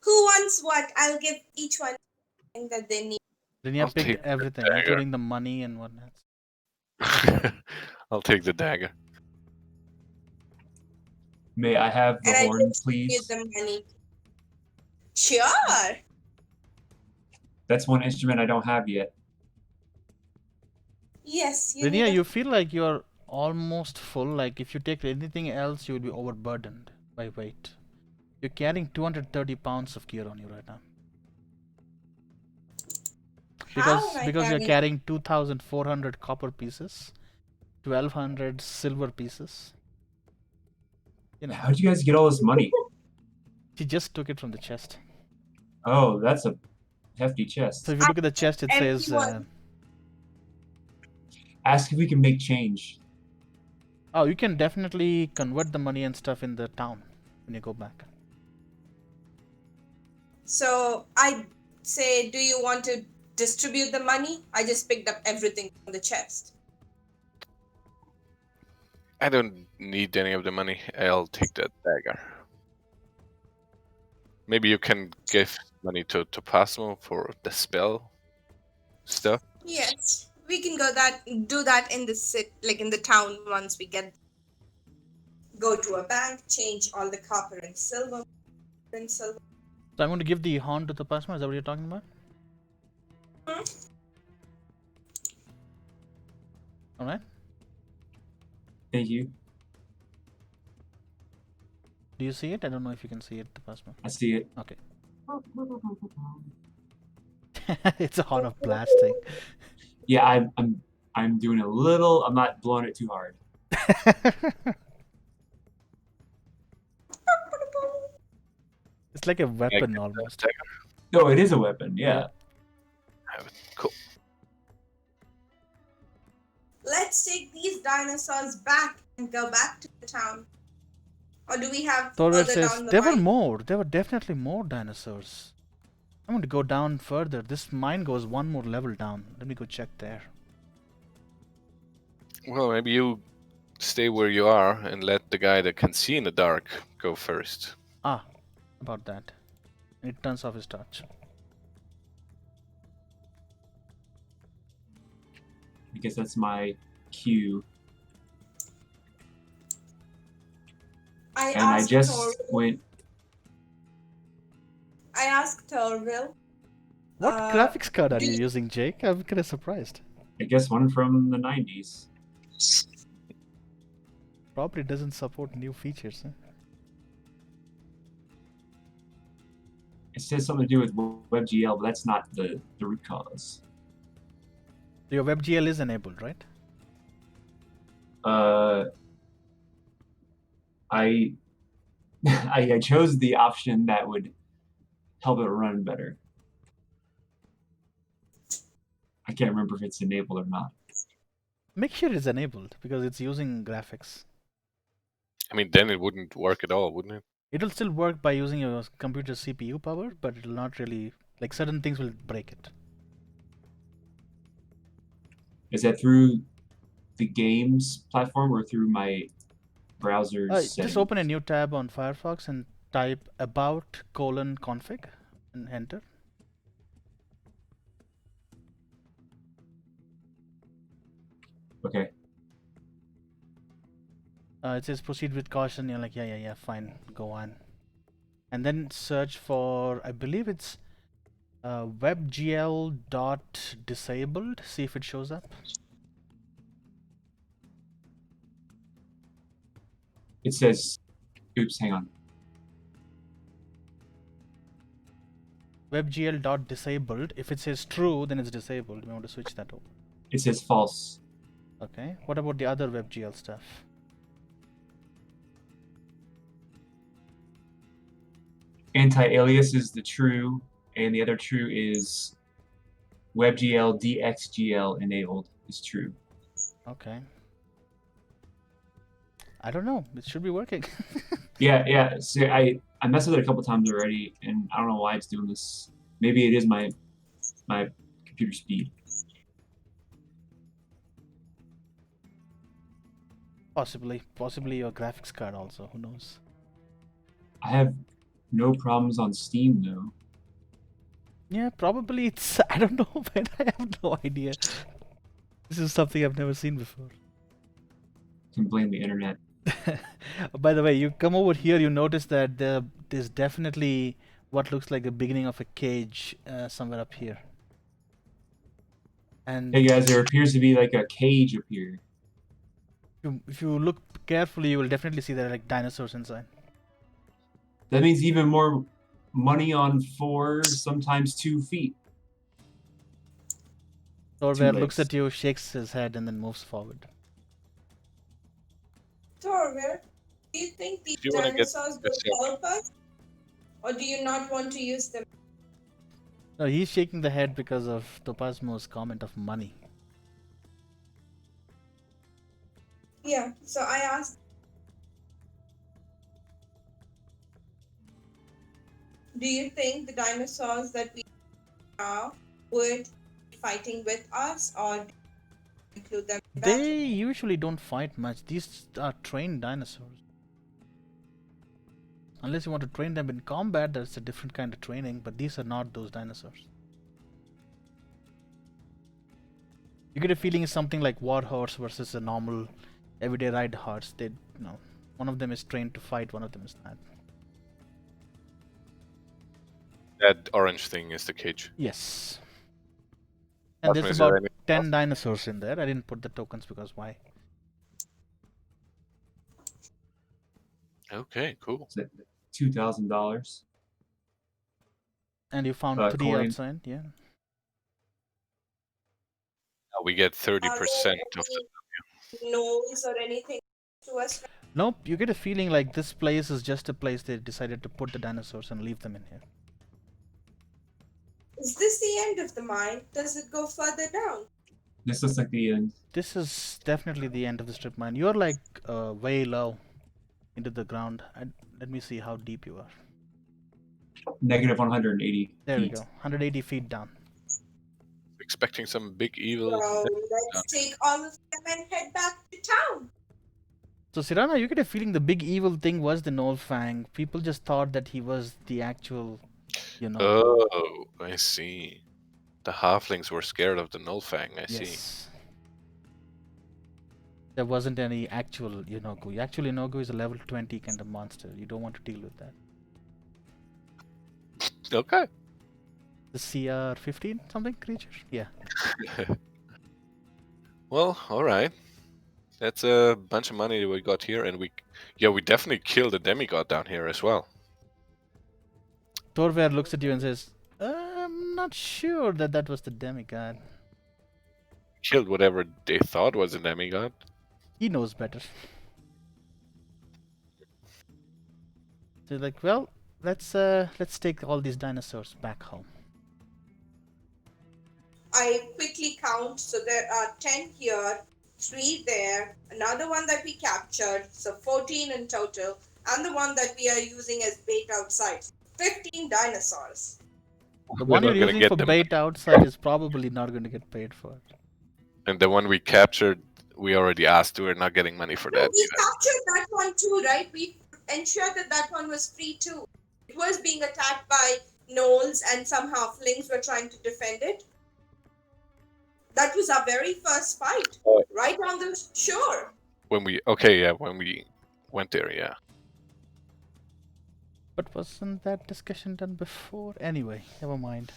wants what? I'll give each one thing that they need. Rania I'll picked take the everything, dagger. including the money and whatnot. I'll take the dagger. May I have the And I horn, just please? give them money. Sure. That's one instrument I don't have yet. Yes. Rania, you feel like you're almost full. Like if you take anything else, you would be overburdened by weight. You're carrying 230 pounds of gear on you right now. Because you're carrying 2,400 copper pieces, 1,200 silver pieces. How'd you guys get all this money? She just took it from the chest. Oh, that's a hefty chest. So if you look at the chest, it says. Ask if we can make change. Oh, you can definitely convert the money and stuff in the town when you go back. So I say, do you want to distribute the money? I just picked up everything from the chest. I don't need any of the money. I'll take that dagger. Maybe you can give money to Pasmo for the spell stuff. Yes, we can do that in the town once we get. Go to a bank, change all the copper and silver. So I'm going to give the horn to the Pasma. Is that what you're talking about? All right. Thank you. Do you see it? I don't know if you can see it, the Pasma. I see it. Okay. It's a horn of blasting. Yeah, I'm doing a little. I'm not blowing it too hard. It's like a weapon almost. No, it is a weapon. Yeah. Cool. Let's take these dinosaurs back and go back to the town. Or do we have Thorvald further says, down the there were line? more. There were definitely more dinosaurs. I'm going to go down further. This mine goes one more level down. Let me go check there. Well, maybe you stay where you are and let the guy that can see in the dark go first. Ah, about that. And it turns off his torch. I guess that's my cue. I just went. I asked Thorville. What graphics card are you using, Jake? I'm kind of surprised. I guess one from the 90s. Probably doesn't support new features. Huh? It says something to do with WebGL, but that's not the root cause. Your WebGL is enabled, right? I I chose the option that would help it run better. I can't remember if it's enabled or not. Make sure it's enabled because it's using graphics. I mean, then it wouldn't work at all, wouldn't it? It'll still work by using your computer's CPU power, but it'll not really, like certain things will break it. Is that through the games platform or through my browser's Just settings? open a new tab on Firefox and type about:config and enter. Okay. It says proceed with caution. You're like, yeah, fine, go on. And then search for, I believe it's webgl.disabled. See if it shows up. It says, oops, hang on. Webgl.disabled. If it says true, then it's disabled. We want to switch that over. It says false. Okay. What about the other WebGL stuff? Anti-alias is the true, and the other true is WebGL DXGL enabled is true. Okay. I don't know. It should be working. Yeah. So I messed with it a couple times already, and I don't know why it's doing this. Maybe it is my computer speed. Possibly your graphics card also. Who knows? I have no problems on Steam though. Yeah, probably it's. I don't know, man. I have no idea. This is something I've never seen before. Can blame the internet. By the way, you come over here, you notice that there's definitely what looks like the beginning of a cage somewhere up here. And Hey guys, there appears to be like a cage up here. if you look carefully, you will definitely see there are like dinosaurs inside. That means even more money on 4, sometimes 2 feet. Thorbear looks at you, shakes his head, and then moves forward. Thorwell, do you think these Do you wanna get dinosaurs this will help us? Or do you not want to use them? No, he's shaking the head because of Topasmo's comment of money. Yeah, so I asked, do you think the dinosaurs that we are would be fighting with us, or do you include them in battle? They usually don't fight much. These are trained dinosaurs. Unless you want to train them in combat, that's a different kind of training, but these are not those dinosaurs. You get a feeling it's something like Warhorse versus a normal everyday ride horse. They, one of them is trained to fight, one of them is not. That orange thing is the cage. Yes. And Cosmo, there's is there about anything 10 else? dinosaurs in there. I didn't put the tokens because why? Okay, cool. Is it $2,000? And you found 3 coin. outside, yeah. Now we get 30% Are of there the. any noise or anything to us? Nope, you get a feeling like this place is just a place they decided to put the dinosaurs and leave them in here. Is this the end of the mine? Does it go further down? This looks like the end. This is definitely the end of the strip mine. You're like way low into the ground. Let me see how deep you are. Negative 180 There we feet. go. 180 feet down. Expecting some big evil. Well, let's take all of them and head back to town. So Sirana, you get a feeling the big evil thing was the Fang. People just thought that he was the actual, Oh, I see. The halflings were scared of the Nullfang, I see. Yes. There wasn't any actual Yenogu. Actual Yenogu is a level 20 kind of monster. You don't want to deal with that. Okay. The CR 15 something creature? Yeah. Well, all right. That's a bunch of money we got here, and we definitely killed a demigod down here as well. Torver looks at you and says, I'm not sure that that was the demigod. Killed whatever they thought was a demigod. He knows better. So you're like, well, let's take all these dinosaurs back home. I quickly count, so there are 10 here, 3 there, another one that we captured, so 14 in total, and the one that we are using as bait outside. 15 dinosaurs. The We're one not you're gonna using get for them. bait outside is probably not going to get paid for. And the one we captured, we already asked. We're not getting money for No, that. we captured that one too, right? We ensured that that one was free too. It was being attacked by gnolls and some halflings were trying to defend it. That was our very first fight, Oh. right on the shore. When we went there, yeah. But wasn't that discussion done before? Anyway, never mind.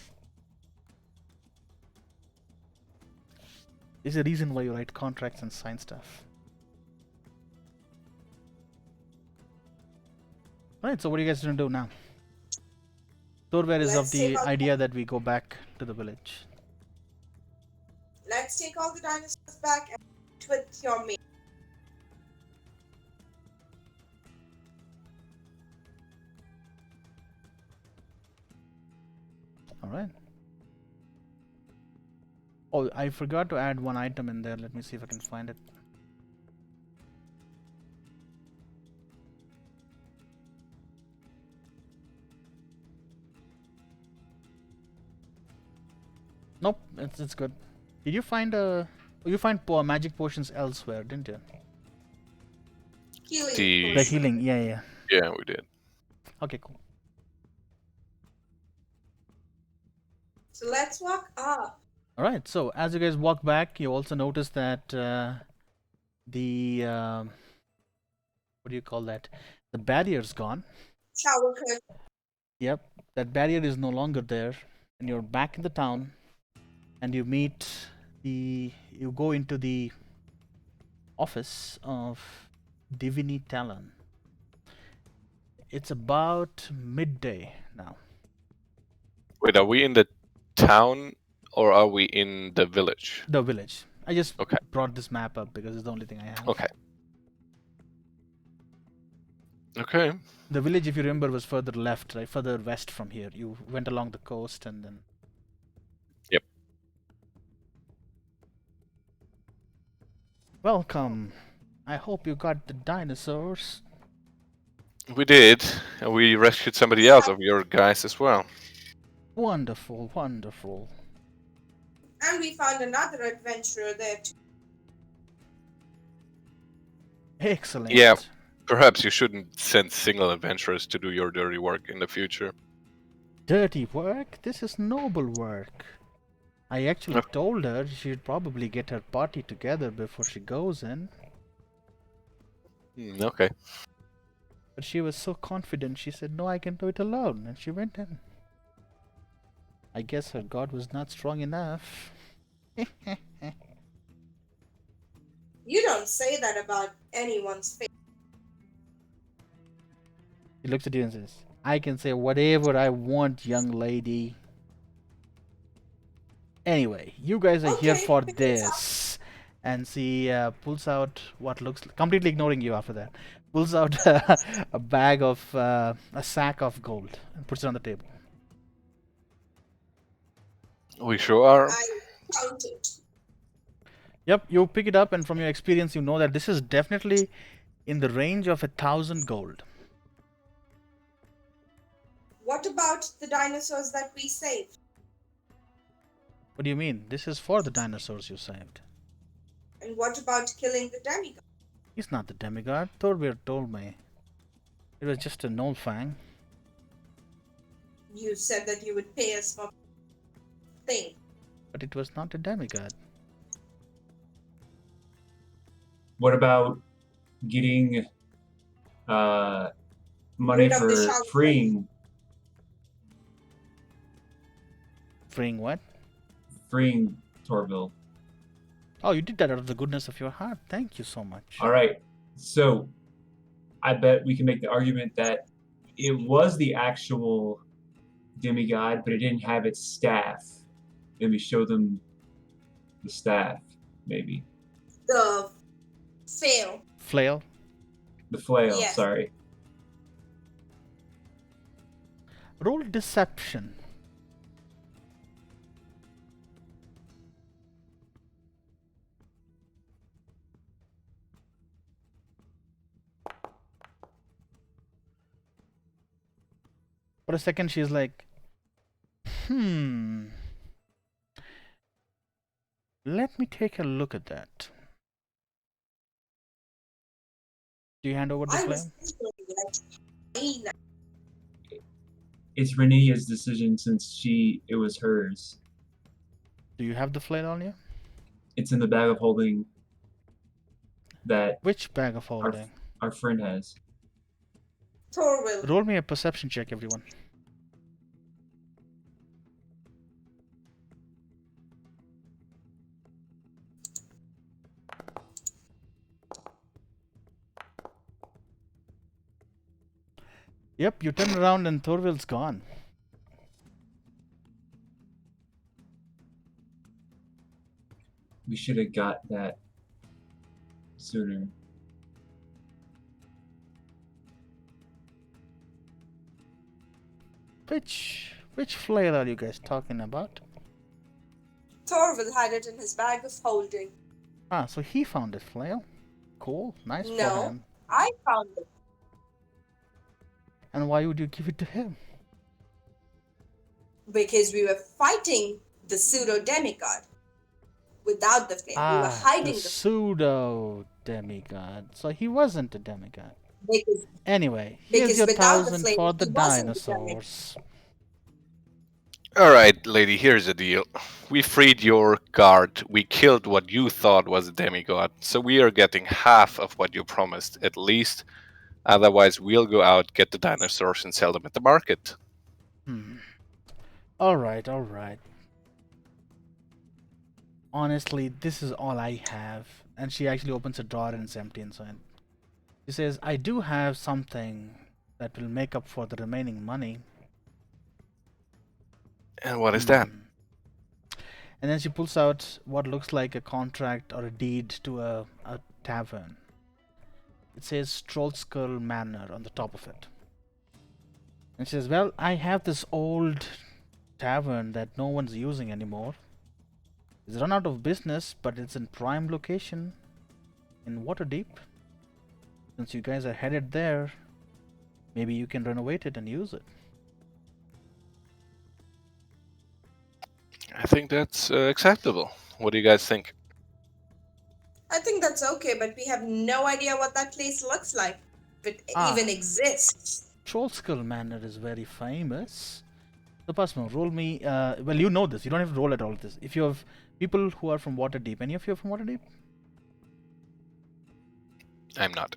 There's a reason why you write contracts and sign stuff. Right, so what are you guys going to do now? Torver is of Let's take the out- idea that we go back to the village. Let's take all the dinosaurs back and with your mate. Alright. Oh, I forgot to add one item in there. Let me see if I can find it. Nope, it's good. Did you find you find magic potions elsewhere, didn't you? Healing. The- The healing, yeah. Yeah, we did. Okay, cool. So let's walk up. Alright, so as you guys walk back, you also notice that the what do you call that? The barrier's gone. Shower curtain. Yep, that barrier is no longer there, and you're back in the town, and you you go into the office of Divini Talon. It's about midday now. Wait, are we in the town or are we in the village? The village. I just Okay. brought this map up because it's the only thing I have. Okay. Okay. The village, if you remember, was further left, right? Further west from here. You went along the coast and then. Yep. Welcome. I hope you got the dinosaurs. We did. And we rescued somebody else of your guys as well. Wonderful, wonderful. And we found another adventurer there too. Excellent. Yeah. Perhaps you shouldn't send single adventurers to do your dirty work in the future. Dirty work? This is noble work. I actually Oh. told her she'd probably get her party together before she goes in. Okay. But she was so confident, she said, no, I can do it alone. And she went in. I guess her god was not strong enough. You don't say that about anyone's face. He looks at you and says, I can say whatever I want, young lady. Anyway, you guys are here Okay, for pick this up. this. And she pulls out what looks completely ignoring you after that. Pulls out a bag of a sack of gold and puts it on the table. We sure are. I count it. Yep, you pick it up, and from your experience, you know that this is definitely in the range of 1,000 gold. What about the dinosaurs that we saved? What do you mean? This is for the dinosaurs you saved. And what about killing the demigod? He's not the demigod. Thorbeer told me. It was just a gnoll fang. You said that you would pay us for thing. But it was not a demigod. What about getting money Rid of the for shower freeing Freeing what? Torville? Oh, you did that out of the goodness of your heart. Thank you so much. All right. So I bet we can make the argument that it was the actual demigod, but it didn't have its staff. Maybe show them the staff, maybe. The fail. Flail. The flail, Yes. sorry. Roll deception. For a second, she's like, let me take a look at that. Do you hand over the I flail? was thinking, like, It's Rania's decision since it was hers. Do you have the flail on you? It's in the bag of holding that Which bag of holding? our friend has. Thor will. Roll me a perception check, everyone. Yep, you turn around and Thorvald's gone. We should have got that sooner. Which flail are you guys talking about? Thorvald had it in his bag of holding. Ah, so he found a flail. Cool, nice for No, him. I found it. And why would you give it to him? Because we were fighting the pseudo demigod. Without the flame, we were hiding the the pseudo demigod. So he wasn't a demigod. because Anyway, here's Because your without the 1,000 flame, for the he wasn't a demigod. dinosaurs. All right, lady, here's the deal. We freed your guard. We killed what you thought was a demigod. So we are getting half of what you promised, at least. Otherwise, we'll go out, get the dinosaurs, and sell them at the market. Alright. Honestly, this is all I have. And she actually opens a drawer and it's empty inside. She says, I do have something that will make up for the remaining money. And what is that? And then she pulls out what looks like a contract or a deed to a tavern. It says Trollskull Manor on the top of it. And she says, well, I have this old tavern that no one's using anymore. It's run out of business, but it's in prime location in Waterdeep. Since you guys are headed there, maybe you can renovate it and use it. I think that's acceptable. What do you guys think? I think that's okay, but we have no idea what that place looks like. If it even exists. Trollskull Manor is very famous. So, Pasmo, roll me. Well, you know this. You don't have to roll at all this. If you have people who are from Waterdeep, any of you are from Waterdeep? I'm not.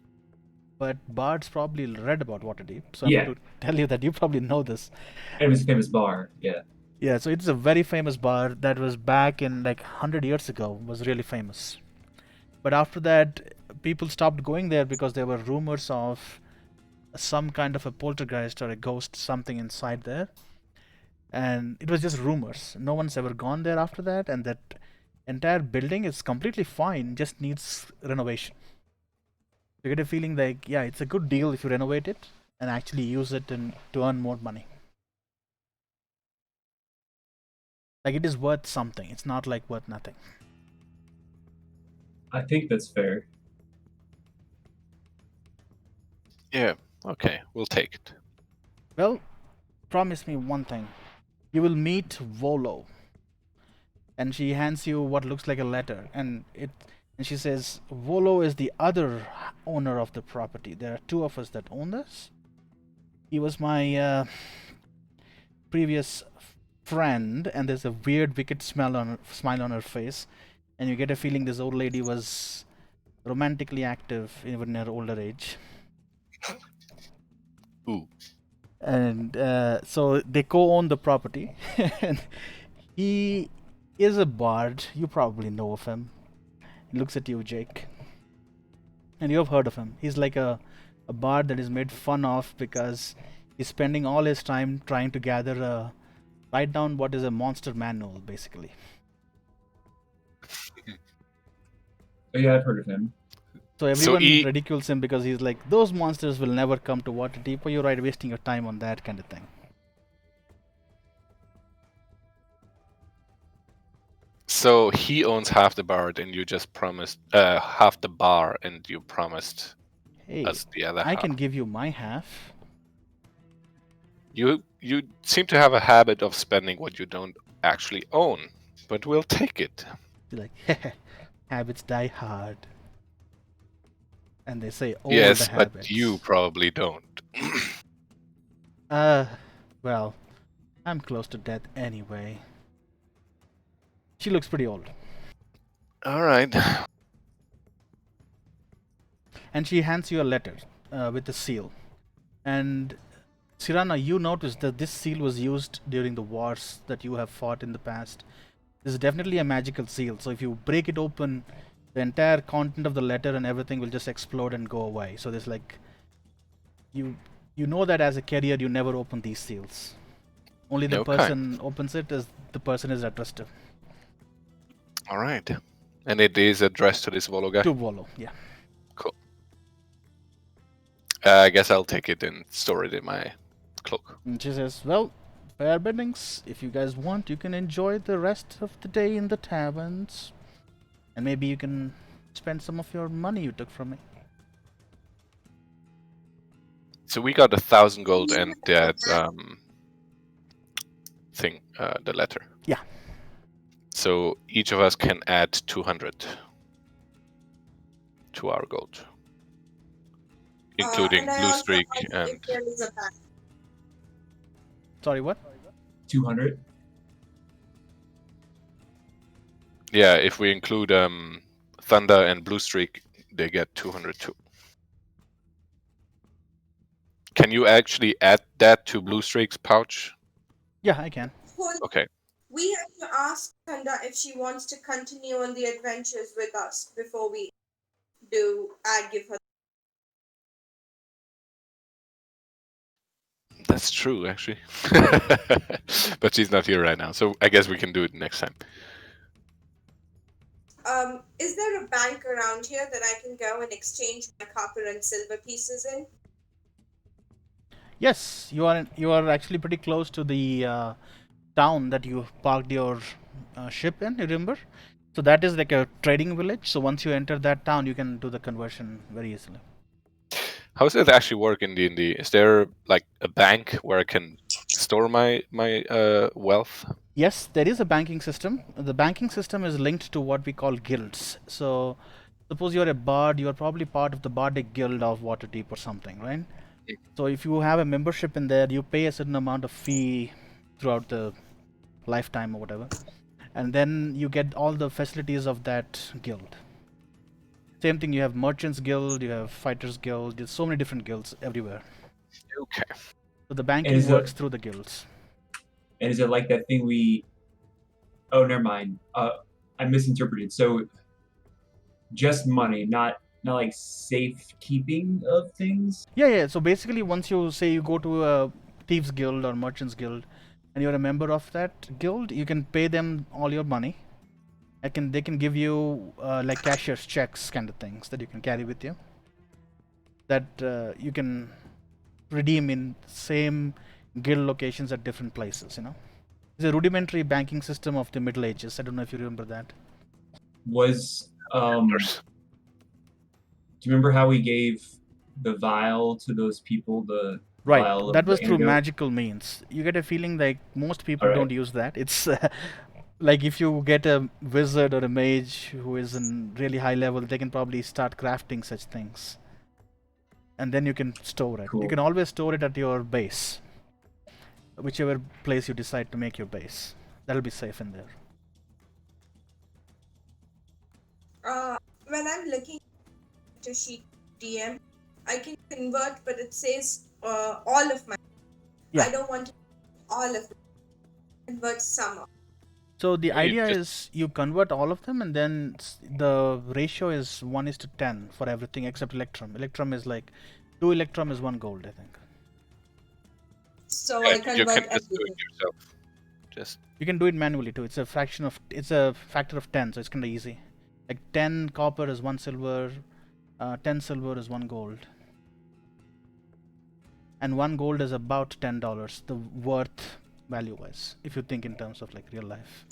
But Bard's probably read about Waterdeep, so Yeah. I'm going to tell you that you probably know this. It was a famous bar, yeah. Yeah, so it's a very famous bar that was back in like 100 years ago, was really famous. But after that, people stopped going there because there were rumors of some kind of a poltergeist or a ghost, something inside there. And it was just rumors. No one's ever gone there after that, and that entire building is completely fine, just needs renovation. You get a feeling like, yeah, it's a good deal if you renovate it and actually use it to earn more money. Like, it is worth something. It's not like worth nothing. I think that's fair. Yeah, okay, we'll take it. Well, promise me one thing. You will meet Volo. And she hands you what looks like a letter. And she says, Volo is the other owner of the property. There are two of us that own this. He was my previous friend, and there's a weird, wicked smile on her face. And you get a feeling this old lady was romantically active even in her older age. Ooh. And so they co-own the property. And he is a bard. You probably know of him. He looks at you, Jake. And you have heard of him. He's like a bard that is made fun of because he's spending all his time trying to write down what is a monster manual, basically. Oh, yeah, I've heard of him. So everyone ridicules him because he's like, those monsters will never come to Waterdeep, or you're right, wasting your time on that kind of thing. So he owns half the bar, and you just promised half the bar, and you promised Hey, us the other I half. can give you my half. You seem to have a habit of spending what you don't actually own, but we'll take it. You're like, habits die hard. And they say old Yes, habits. but you probably don't. Well, I'm close to death anyway. She looks pretty old. All right. And she hands you a letter with a seal. And Sirana, you notice that this seal was used during the wars that you have fought in the past. This is definitely a magical seal, so if you break it open, the entire content of the letter and everything will just explode and go away. So there's like, you know that as a carrier you never open these seals. Only the person opens it as the person is addressed to. All right. And it is addressed to this Volo guy? To Volo, yeah. Cool. I guess I'll take it and store it in my cloak. And she says, well, fair biddings. If you guys want, you can enjoy the rest of the day in the taverns. And maybe you can spend some of your money you took from me. So we got 1,000 gold and that thing, the letter. Yeah. So each of us can add 200 to our gold, including Blue Streak and. Sorry, what? 200. Yeah, if we include Thunder and Blue Streak, they get 200 too. Can you actually add that to Blue Streak's pouch? Yeah, I can. Okay. We have to ask Thunder if she wants to continue on the adventures with us before we give her. That's true, actually. But she's not here right now, so I guess we can do it next time. Is there a bank around here that I can go and exchange my copper and silver pieces in? Yes, you are actually pretty close to the town that you parked your ship in, you remember? So that is like a trading village. So once you enter that town, you can do the conversion very easily. How does it actually work in D&D? Is there like a bank where I can store my wealth? Yes, there is a banking system. The banking system is linked to what we call guilds. So suppose you're a bard, you are probably part of the Bardic guild of Waterdeep or something, right? So if you have a membership in there, you pay a certain amount of fee throughout the lifetime or whatever, and then you get all the facilities of that guild. Same thing, you have merchants guild, you have fighters guild, there's so many different guilds everywhere. Okay. So the banking works through the guilds. And is it like that thing we... Oh, never mind. I misinterpreted. So just money, not like safekeeping of things? Yeah. So basically, once you say you go to a thieves guild or merchants guild and you're a member of that guild, you can pay them all your money. They can give you like cashier's checks kind of things that you can carry with you, that you can redeem in same guild locations at different places, you know. It's a rudimentary banking system of the Middle Ages. I don't know if you remember that. Was do you remember how we gave the vial to those people? The right, vial that was the through antidote? magical means. You get a feeling like most people Alright. don't use that. It's like if you get a wizard or a mage who is in really high level, they can probably start crafting such things, and then you can store it. Cool. You can always store it at your base, whichever place you decide to make your base. That'll be safe in there. When I'm looking to sheet DM, I can convert, but it says all of my. Yeah. I don't want all of it. Convert some of. So the I mean, idea just is you convert all of them, and then the ratio is 1:10 for everything except Electrum. Electrum is like 2 Electrum is 1 gold, I think. So yeah, I you convert can just do it everything. yourself. Just You can do it manually too. It's a factor of 10, so it's kind of easy. Like 10 copper is 1 silver, 10 silver is 1 gold. And 1 gold is about $10, the worth value wise, if you think in terms of like real life.